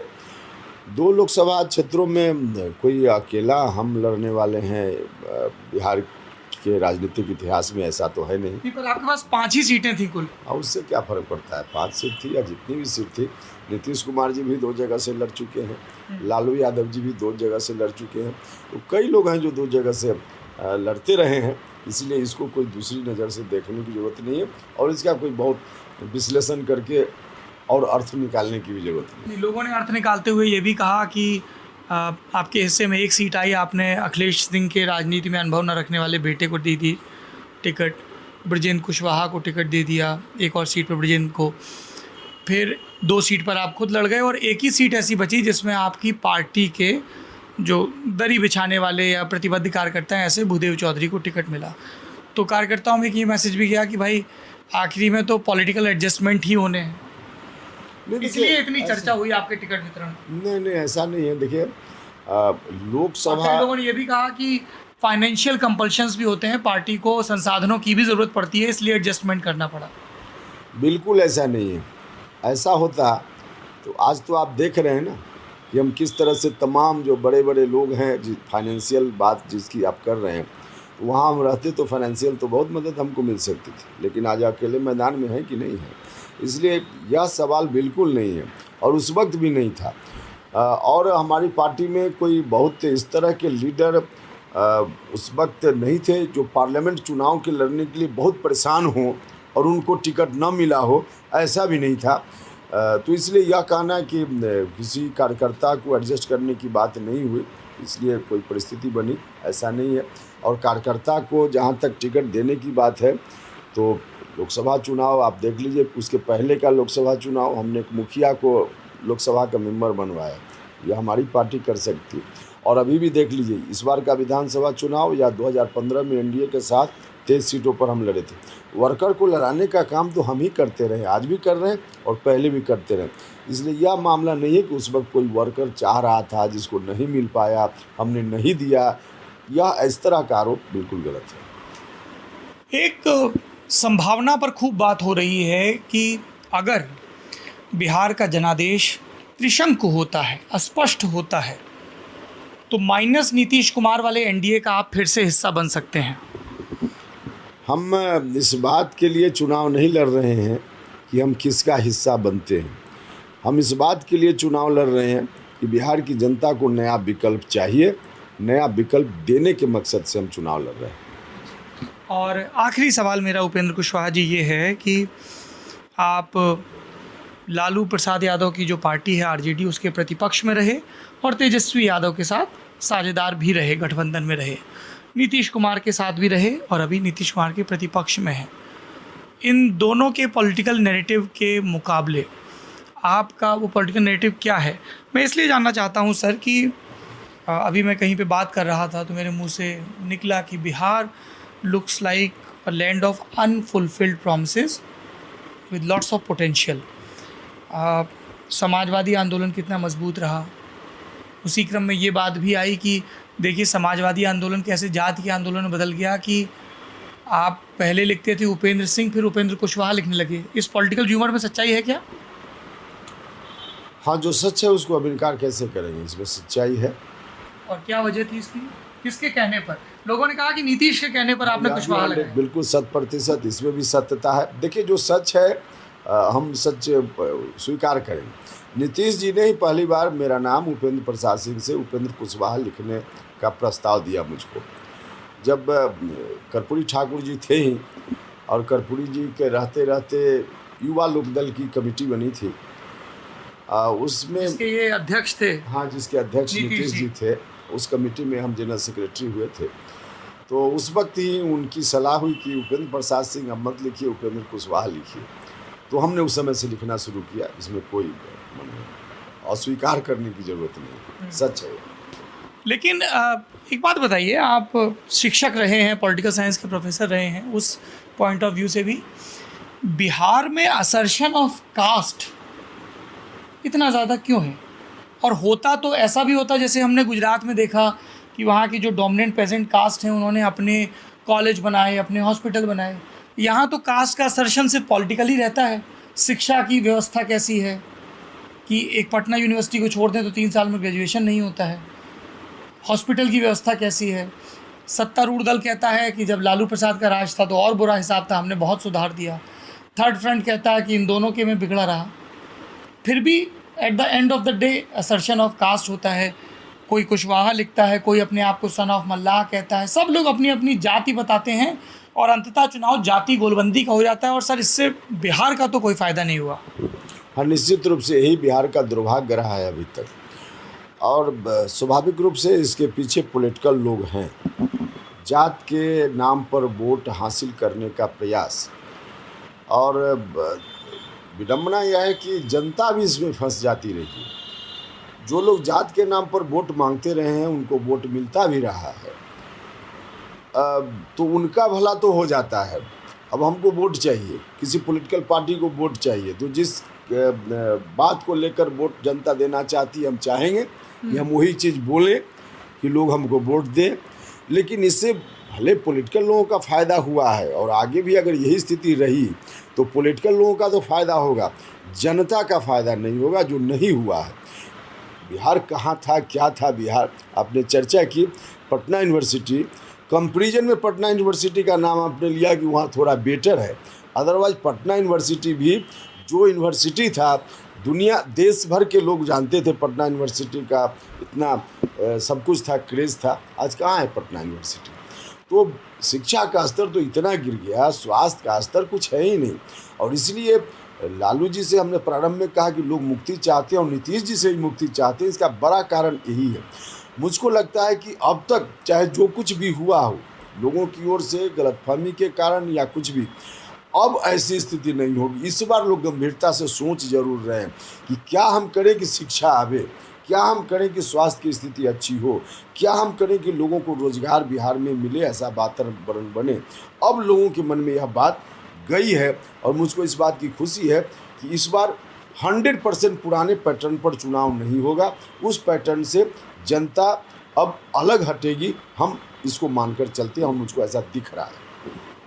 2 लोकसभा क्षेत्रों में कोई अकेला हम लड़ने वाले हैं, बिहार के राजनीतिक इतिहास में ऐसा तो है नहीं। पर आपके पास 5 ही सीटें थी कुल। और उससे क्या फ़र्क पड़ता है, 5 सीट थी या जितनी भी सीट थी। नीतीश कुमार जी भी 2 जगह से लड़ चुके हैं, लालू यादव जी भी 2 जगह से लड़ चुके हैं, तो कई लोग हैं जो 2 जगह से लड़ते रहे हैं, इसलिए इसको कोई दूसरी नज़र से देखने की ज़रूरत नहीं है, और इसका कोई बहुत विश्लेषण करके और अर्थ निकालने की भी ज़रूरत नहीं। लोगों ने अर्थ निकालते हुए ये भी कहा कि आपके हिस्से में 1 सीट आई, आपने अखिलेश सिंह के राजनीति में अनुभव न रखने वाले बेटे को दे दी टिकट, ब्रजेंद्र कुशवाहा को टिकट दे दिया, 1 और सीट पर ब्रजेंद्र को, फिर 2 सीट पर आप खुद लड़ गए, और 1 ही सीट ऐसी बची जिसमें आपकी पार्टी के जो दरी बिछाने वाले या प्रतिबद्ध कार्यकर्ता हैं, ऐसे भूदेव चौधरी को टिकट मिला। तो कार्यकर्ताओं में ये मैसेज भी गया कि भाई आखिरी में तो पॉलिटिकल एडजस्टमेंट ही होने हैं, इसलिए इतनी चर्चा हुई आपके टिकट वितरण। नहीं, ऐसा नहीं है। देखिए, लोकसभा, लोगों ने ये भी कहा कि फाइनेंशियल कंपल्शंस भी होते हैं, पार्टी को संसाधनों की भी ज़रूरत पड़ती है, इसलिए एडजस्टमेंट करना पड़ा। बिल्कुल ऐसा नहीं है। ऐसा होता तो आज तो आप देख रहे हैं ना कि हम किस तरह से तमाम जो बड़े बड़े लोग हैं, जिस फाइनेंशियल बात जिसकी आप कर रहे हैं, तो वहाँ हम रहते तो फाइनेंशियल तो बहुत मदद हमको मिल सकती थी, लेकिन आज अकेले मैदान में है कि नहीं है। इसलिए यह सवाल बिल्कुल नहीं है और उस वक्त भी नहीं था। और हमारी पार्टी में कोई बहुत इस तरह के लीडर उस वक्त नहीं थे जो पार्लियामेंट चुनाव के लड़ने के लिए बहुत परेशान हों और उनको टिकट न मिला हो, ऐसा भी नहीं था। तो इसलिए यह कहना कि किसी कार्यकर्ता को एडजस्ट करने की बात नहीं हुई, इसलिए कोई परिस्थिति बनी, ऐसा नहीं है। और कार्यकर्ता को जहाँ तक टिकट देने की बात है, तो लोकसभा चुनाव आप देख लीजिए, उसके पहले का लोकसभा चुनाव हमने एक मुखिया को लोकसभा का मेंबर बनवाया, यह हमारी पार्टी कर सकती। और अभी भी देख लीजिए, इस बार का विधानसभा चुनाव या 2015 में एनडीए के साथ 23 सीटों पर हम लड़े थे। वर्कर को लड़ाने का काम तो हम ही करते रहे, आज भी कर रहे हैं और पहले भी करते रहे। इसलिए यह मामला नहीं है कि उस वक्त कोई वर्कर चाह रहा था जिसको नहीं मिल पाया, हमने नहीं दिया, यह इस तरह का आरोप बिल्कुल गलत है। एक संभावना पर खूब बात हो रही है कि अगर बिहार का जनादेश त्रिशंकु होता है, अस्पष्ट होता है, तो माइनस नीतीश कुमार वाले एनडीए का आप फिर से हिस्सा बन सकते हैं। हम इस बात के लिए चुनाव नहीं लड़ रहे हैं कि हम किसका हिस्सा बनते हैं। हम इस बात के लिए चुनाव लड़ रहे हैं कि बिहार की जनता को नया विकल्प चाहिए, नया विकल्प देने के मकसद से हम चुनाव लड़ रहे हैं। और आखिरी सवाल मेरा उपेंद्र कुशवाहा जी ये है कि आप लालू प्रसाद यादव की जो पार्टी है आरजेडी, उसके प्रतिपक्ष में रहे और तेजस्वी यादव के साथ साझेदार भी रहे, गठबंधन में रहे, नीतीश कुमार के साथ भी रहे और अभी नीतीश कुमार के प्रतिपक्ष में हैं। इन दोनों के पॉलिटिकल नैरेटिव के मुकाबले आपका वो पॉलिटिकल नैरेटिव क्या है? मैं इसलिए जानना चाहता हूं सर कि अभी मैं कहीं पे बात कर रहा था तो मेरे मुंह से निकला कि Bihar looks like a land of unfulfilled promises with lots of potential. Samajwadi आंदोलन कितना मजबूत रहा, उसी क्रम में ये बात भी आई कि देखिए समाजवादी आंदोलन कैसे जाति के आंदोलन में बदल गया कि आप पहले लिखते थे उपेंद्र सिंह, फिर उपेंद्र कुशवाहा लिखने लगे। इस पॉलिटिकल ह्यूमर में सच्चाई है क्या? हाँ, जो सच है उसको अब इनकार कैसे करेंगे, इसमें सच्चाई है। और क्या वजह थी इसकी? किसके कहने पर? लोगों ने कहा कि नीतीश के कहने पर आपने कुशवाहा लगाया। बिल्कुल 100% इसमें भी सत्यता है। देखिए, जो सच है हम सच स्वीकार करेंगे। नीतीश जी ने ही पहली बार मेरा नाम उपेंद्र प्रसाद सिंह से उपेंद्र कुशवाहा लिखने का प्रस्ताव दिया मुझको। जब कर्पूरी ठाकुर जी थे ही, और कर्पूरी जी के रहते रहते युवा लोकदल की कमेटी बनी थी, उसमें जिसके ये अध्यक्ष थे। हाँ, जिसके अध्यक्ष नीतीश जी थे। उस कमेटी में हम जनरल सेक्रेटरी हुए थे। तो उस वक्त ही उनकी सलाह हुई कि उपेंद्र प्रसाद सिंह अब मत लिखिए, उपेंद्र कुशवाहा लिखिए। तो हमने उस समय से लिखना शुरू किया। इसमें कोई अस्वीकार करने की ज़रूरत नहीं, सच है। लेकिन एक बात बताइए, आप शिक्षक रहे हैं, पॉलिटिकल साइंस के प्रोफेसर रहे हैं, उस पॉइंट ऑफ व्यू से भी बिहार में असर्शन ऑफ कास्ट इतना ज़्यादा क्यों है? और होता तो ऐसा भी होता जैसे हमने गुजरात में देखा कि वहाँ की जो डोमिनेंट पेजेंट कास्ट हैं उन्होंने अपने कॉलेज बनाए, अपने हॉस्पिटल बनाए। यहाँ तो कास्ट का असर्शन सिर्फ पॉलिटिकल ही रहता है। शिक्षा की व्यवस्था कैसी है कि एक पटना यूनिवर्सिटी को छोड़ दें तो 3 साल में ग्रेजुएशन नहीं होता है। हॉस्पिटल की व्यवस्था कैसी है? सत्तारूढ़ दल कहता है कि जब लालू प्रसाद का राज था तो और बुरा हिसाब था, हमने बहुत सुधार दिया। थर्ड फ्रंट कहता है कि इन दोनों के में बिगड़ा रहा। फिर भी at the end of the day assertion of caste होता है। कोई कुशवाहा लिखता है, कोई अपने आप को सन ऑफ मल्लाह कहता है, सब लोग अपनी अपनी जाति बताते हैं और अंततः चुनाव जाति गोलबंदी का हो जाता है। और सर, इससे बिहार का तो कोई फ़ायदा नहीं हुआ। हाँ, निश्चित रूप से यही बिहार का दुर्भाग्य रहा है अभी तक। और स्वाभाविक रूप से इसके पीछे पॉलिटिकल लोग हैं। जात के नाम पर वोट हासिल करने का प्रयास, और विडंबना यह है कि जनता भी इसमें फंस जाती रही। जो लोग जात के नाम पर वोट मांगते रहे हैं उनको वोट मिलता भी रहा है, तो उनका भला तो हो जाता है। अब हमको वोट चाहिए, किसी पॉलिटिकल पार्टी को वोट चाहिए, तो जिस बात को लेकर वोट जनता देना चाहती है हम चाहेंगे कि हम वही चीज़ बोलें कि लोग हमको वोट दें। लेकिन इससे भले पॉलिटिकल लोगों का फ़ायदा हुआ है और आगे भी अगर यही स्थिति रही तो पॉलिटिकल लोगों का तो फ़ायदा होगा, जनता का फ़ायदा नहीं होगा, जो नहीं हुआ है। बिहार कहाँ था, क्या था बिहार, आपने चर्चा की। पटना यूनिवर्सिटी, कंपैरिजन में पटना यूनिवर्सिटी का नाम आपने लिया कि वहाँ थोड़ा बेटर है। अदरवाइज़ पटना यूनिवर्सिटी भी जो यूनिवर्सिटी था, दुनिया देश भर के लोग जानते थे पटना यूनिवर्सिटी का, इतना सब कुछ था, क्रेज़ था। आज कहाँ है पटना यूनिवर्सिटी? तो शिक्षा का स्तर तो इतना गिर गया, स्वास्थ्य का स्तर कुछ है ही नहीं। और इसलिए लालू जी से हमने प्रारंभ में कहा कि लोग मुक्ति चाहते हैं और नीतीश जी से भी मुक्ति चाहते हैं। इसका बड़ा कारण यही है। मुझको लगता है कि अब तक चाहे जो कुछ भी हुआ हो, लोगों की ओर से गलतफहमी के कारण या कुछ भी, अब ऐसी स्थिति नहीं होगी। इस बार लोग गंभीरता से सोच जरूर रहे हैं कि क्या हम करें कि शिक्षा आवे, क्या हम करें कि स्वास्थ्य की स्थिति अच्छी हो, क्या हम करें कि लोगों को रोजगार बिहार में मिले, ऐसा वातावरण बने। अब लोगों के मन में यह बात गई है और मुझको इस बात की खुशी है कि इस बार 100% पुराने पैटर्न पर चुनाव नहीं होगा। उस पैटर्न से जनता अब अलग हटेगी, हम इसको मानकर चलते हैं और मुझको ऐसा दिख रहा है।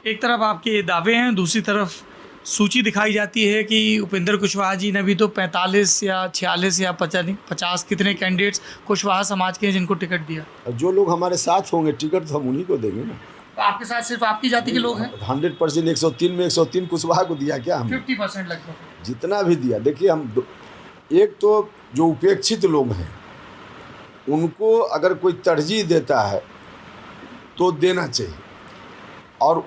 एक तरफ आपके दावे हैं, दूसरी तरफ सूची दिखाई जाती है कि उपेंद्र कुशवाहा जी ने भी तो 45 या 46 या 50 कितने कैंडिडेट्स कुशवाहा समाज के हैं जिनको टिकट दिया। जो लोग हमारे साथ होंगे टिकट तो हम उन्हीं को देंगे ना। तो आपके साथ सिर्फ आपकी जाति के लोग हैं? 100% 103 में 103 कुशवाहा को दिया क्या हमने? 50% लगभग जितना भी दिया। देखिए हम एक तो जो उपेक्षित लोग हैं उनको अगर कोई तरजीह देता है तो देना चाहिए और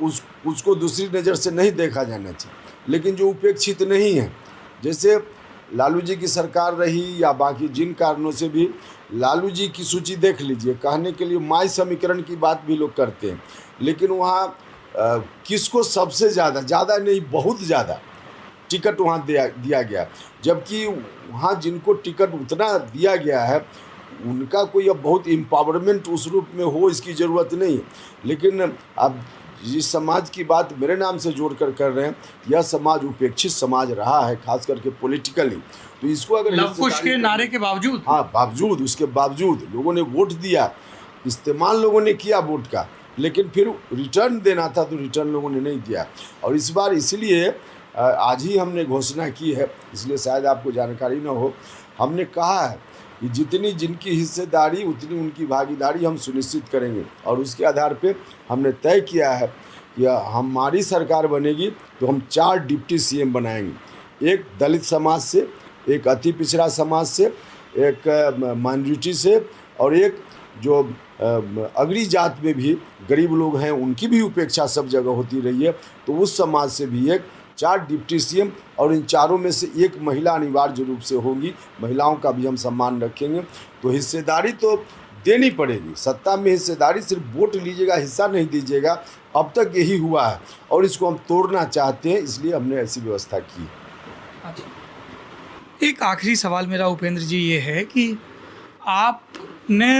उसको दूसरी नज़र से नहीं देखा जाना चाहिए। लेकिन जो उपेक्षित नहीं है, जैसे लालू जी की सरकार रही या बाकी जिन कारणों से भी, लालू जी की सूची देख लीजिए। कहने के लिए माई समीकरण की बात भी लोग करते हैं, लेकिन वहाँ किसको सबसे ज़्यादा नहीं बहुत ज़्यादा टिकट वहाँ दिया गया, जबकि वहाँ जिनको टिकट उतना दिया गया है उनका कोई अब बहुत एम्पावरमेंट उस रूप में हो इसकी ज़रूरत नहीं। लेकिन अब जिस समाज की बात मेरे नाम से जोड़कर कर रहे हैं, यह समाज उपेक्षित समाज रहा है, खास करके पॉलिटिकली। तो इसको अगर लव कुश के नारे के बावजूद, उसके बावजूद लोगों ने वोट दिया, इस्तेमाल लोगों ने किया वोट का, लेकिन फिर रिटर्न देना था तो रिटर्न लोगों ने नहीं दिया। और इस बार इसलिए आज ही हमने घोषणा की है, इसलिए शायद आपको जानकारी न हो, हमने कहा है कि जितनी जिनकी हिस्सेदारी उतनी उनकी भागीदारी हम सुनिश्चित करेंगे। और उसके आधार पे हमने तय किया है कि हमारी सरकार बनेगी तो हम 4 डिप्टी सीएम बनाएंगे, एक दलित समाज से, एक अति पिछड़ा समाज से, एक माइनॉरिटी से और एक जो अगड़ी जात में भी गरीब लोग हैं उनकी भी उपेक्षा सब जगह होती रही है, तो उस समाज से भी एक 4 डिप्टी सीएम। और इन चारों में से एक महिला अनिवार्य रूप से होगी, महिलाओं का भी हम सम्मान रखेंगे। तो हिस्सेदारी तो देनी पड़ेगी, सत्ता में हिस्सेदारी सिर्फ वोट लीजिएगा, हिस्सा नहीं दीजिएगा। अब तक यही हुआ है और इसको हम तोड़ना चाहते हैं, इसलिए हमने ऐसी व्यवस्था की। एक आखिरी सवाल मेरा उपेंद्र जी ये है कि आपने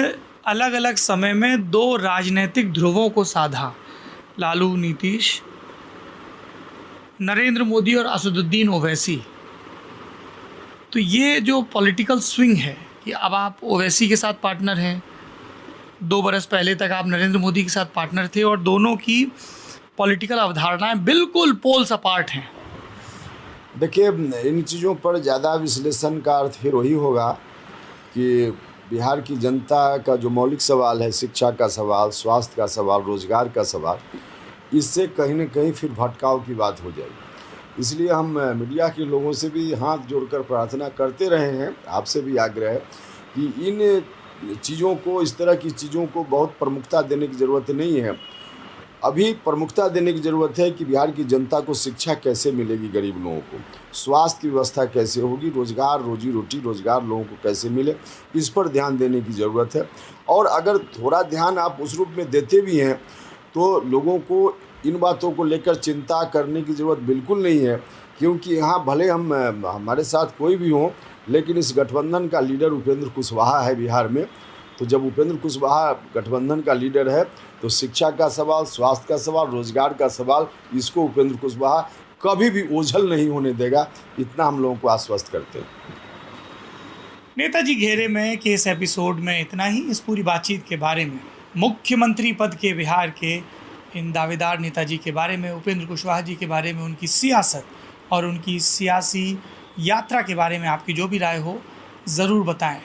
अलग अलग समय में 2 राजनीतिक ध्रुवों को साधा, लालू नीतीश, नरेंद्र मोदी और असदुद्दीन ओवैसी। तो ये जो पॉलिटिकल स्विंग है कि अब आप ओवैसी के साथ पार्टनर हैं, 2 बरस पहले तक आप नरेंद्र मोदी के साथ पार्टनर थे और दोनों की पॉलिटिकल अवधारणाएं बिल्कुल पोल्स अपार्ट हैं। देखिए इन चीज़ों पर ज़्यादा विश्लेषण का अर्थ फिर वही होगा कि बिहार की जनता का जो मौलिक सवाल है, शिक्षा का सवाल, स्वास्थ्य का सवाल, रोजगार का सवाल, इससे कहीं न कहीं फिर भटकाव की बात हो जाएगी। इसलिए हम मीडिया के लोगों से भी हाथ जोड़कर प्रार्थना करते रहे हैं, आपसे भी आग्रह है कि इन चीज़ों को, इस तरह की चीज़ों को बहुत प्रमुखता देने की ज़रूरत नहीं है। अभी प्रमुखता देने की ज़रूरत है कि बिहार की जनता को शिक्षा कैसे मिलेगी, गरीब लोगों को स्वास्थ्य की व्यवस्था कैसे होगी, रोज़गार, रोजी रोटी, रोज़गार लोगों को कैसे मिले, इस पर ध्यान देने की ज़रूरत है। और अगर थोड़ा ध्यान आप उस रूप में देते भी हैं तो लोगों को इन बातों को लेकर चिंता करने की ज़रूरत बिल्कुल नहीं है, क्योंकि यहाँ भले हमारे साथ कोई भी हो, लेकिन इस गठबंधन का लीडर उपेंद्र कुशवाहा है बिहार में। तो जब उपेंद्र कुशवाहा गठबंधन का लीडर है तो शिक्षा का सवाल, स्वास्थ्य का सवाल, रोजगार का सवाल, इसको उपेंद्र कुशवाहा कभी भी ओझल नहीं होने देगा, इतना हम लोगों को आश्वस्त करते हैं। नेताजी घेरे में के इस एपिसोड में इतना ही। इस पूरी बातचीत के बारे में मुख्यमंत्री पद के बिहार के इन दावेदार नेताजी के बारे में, उपेंद्र कुशवाहा जी के बारे में, उनकी सियासत और उनकी सियासी यात्रा के बारे में आपकी जो भी राय हो ज़रूर बताएं।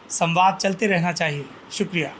संवाद चलते रहना चाहिए। शुक्रिया।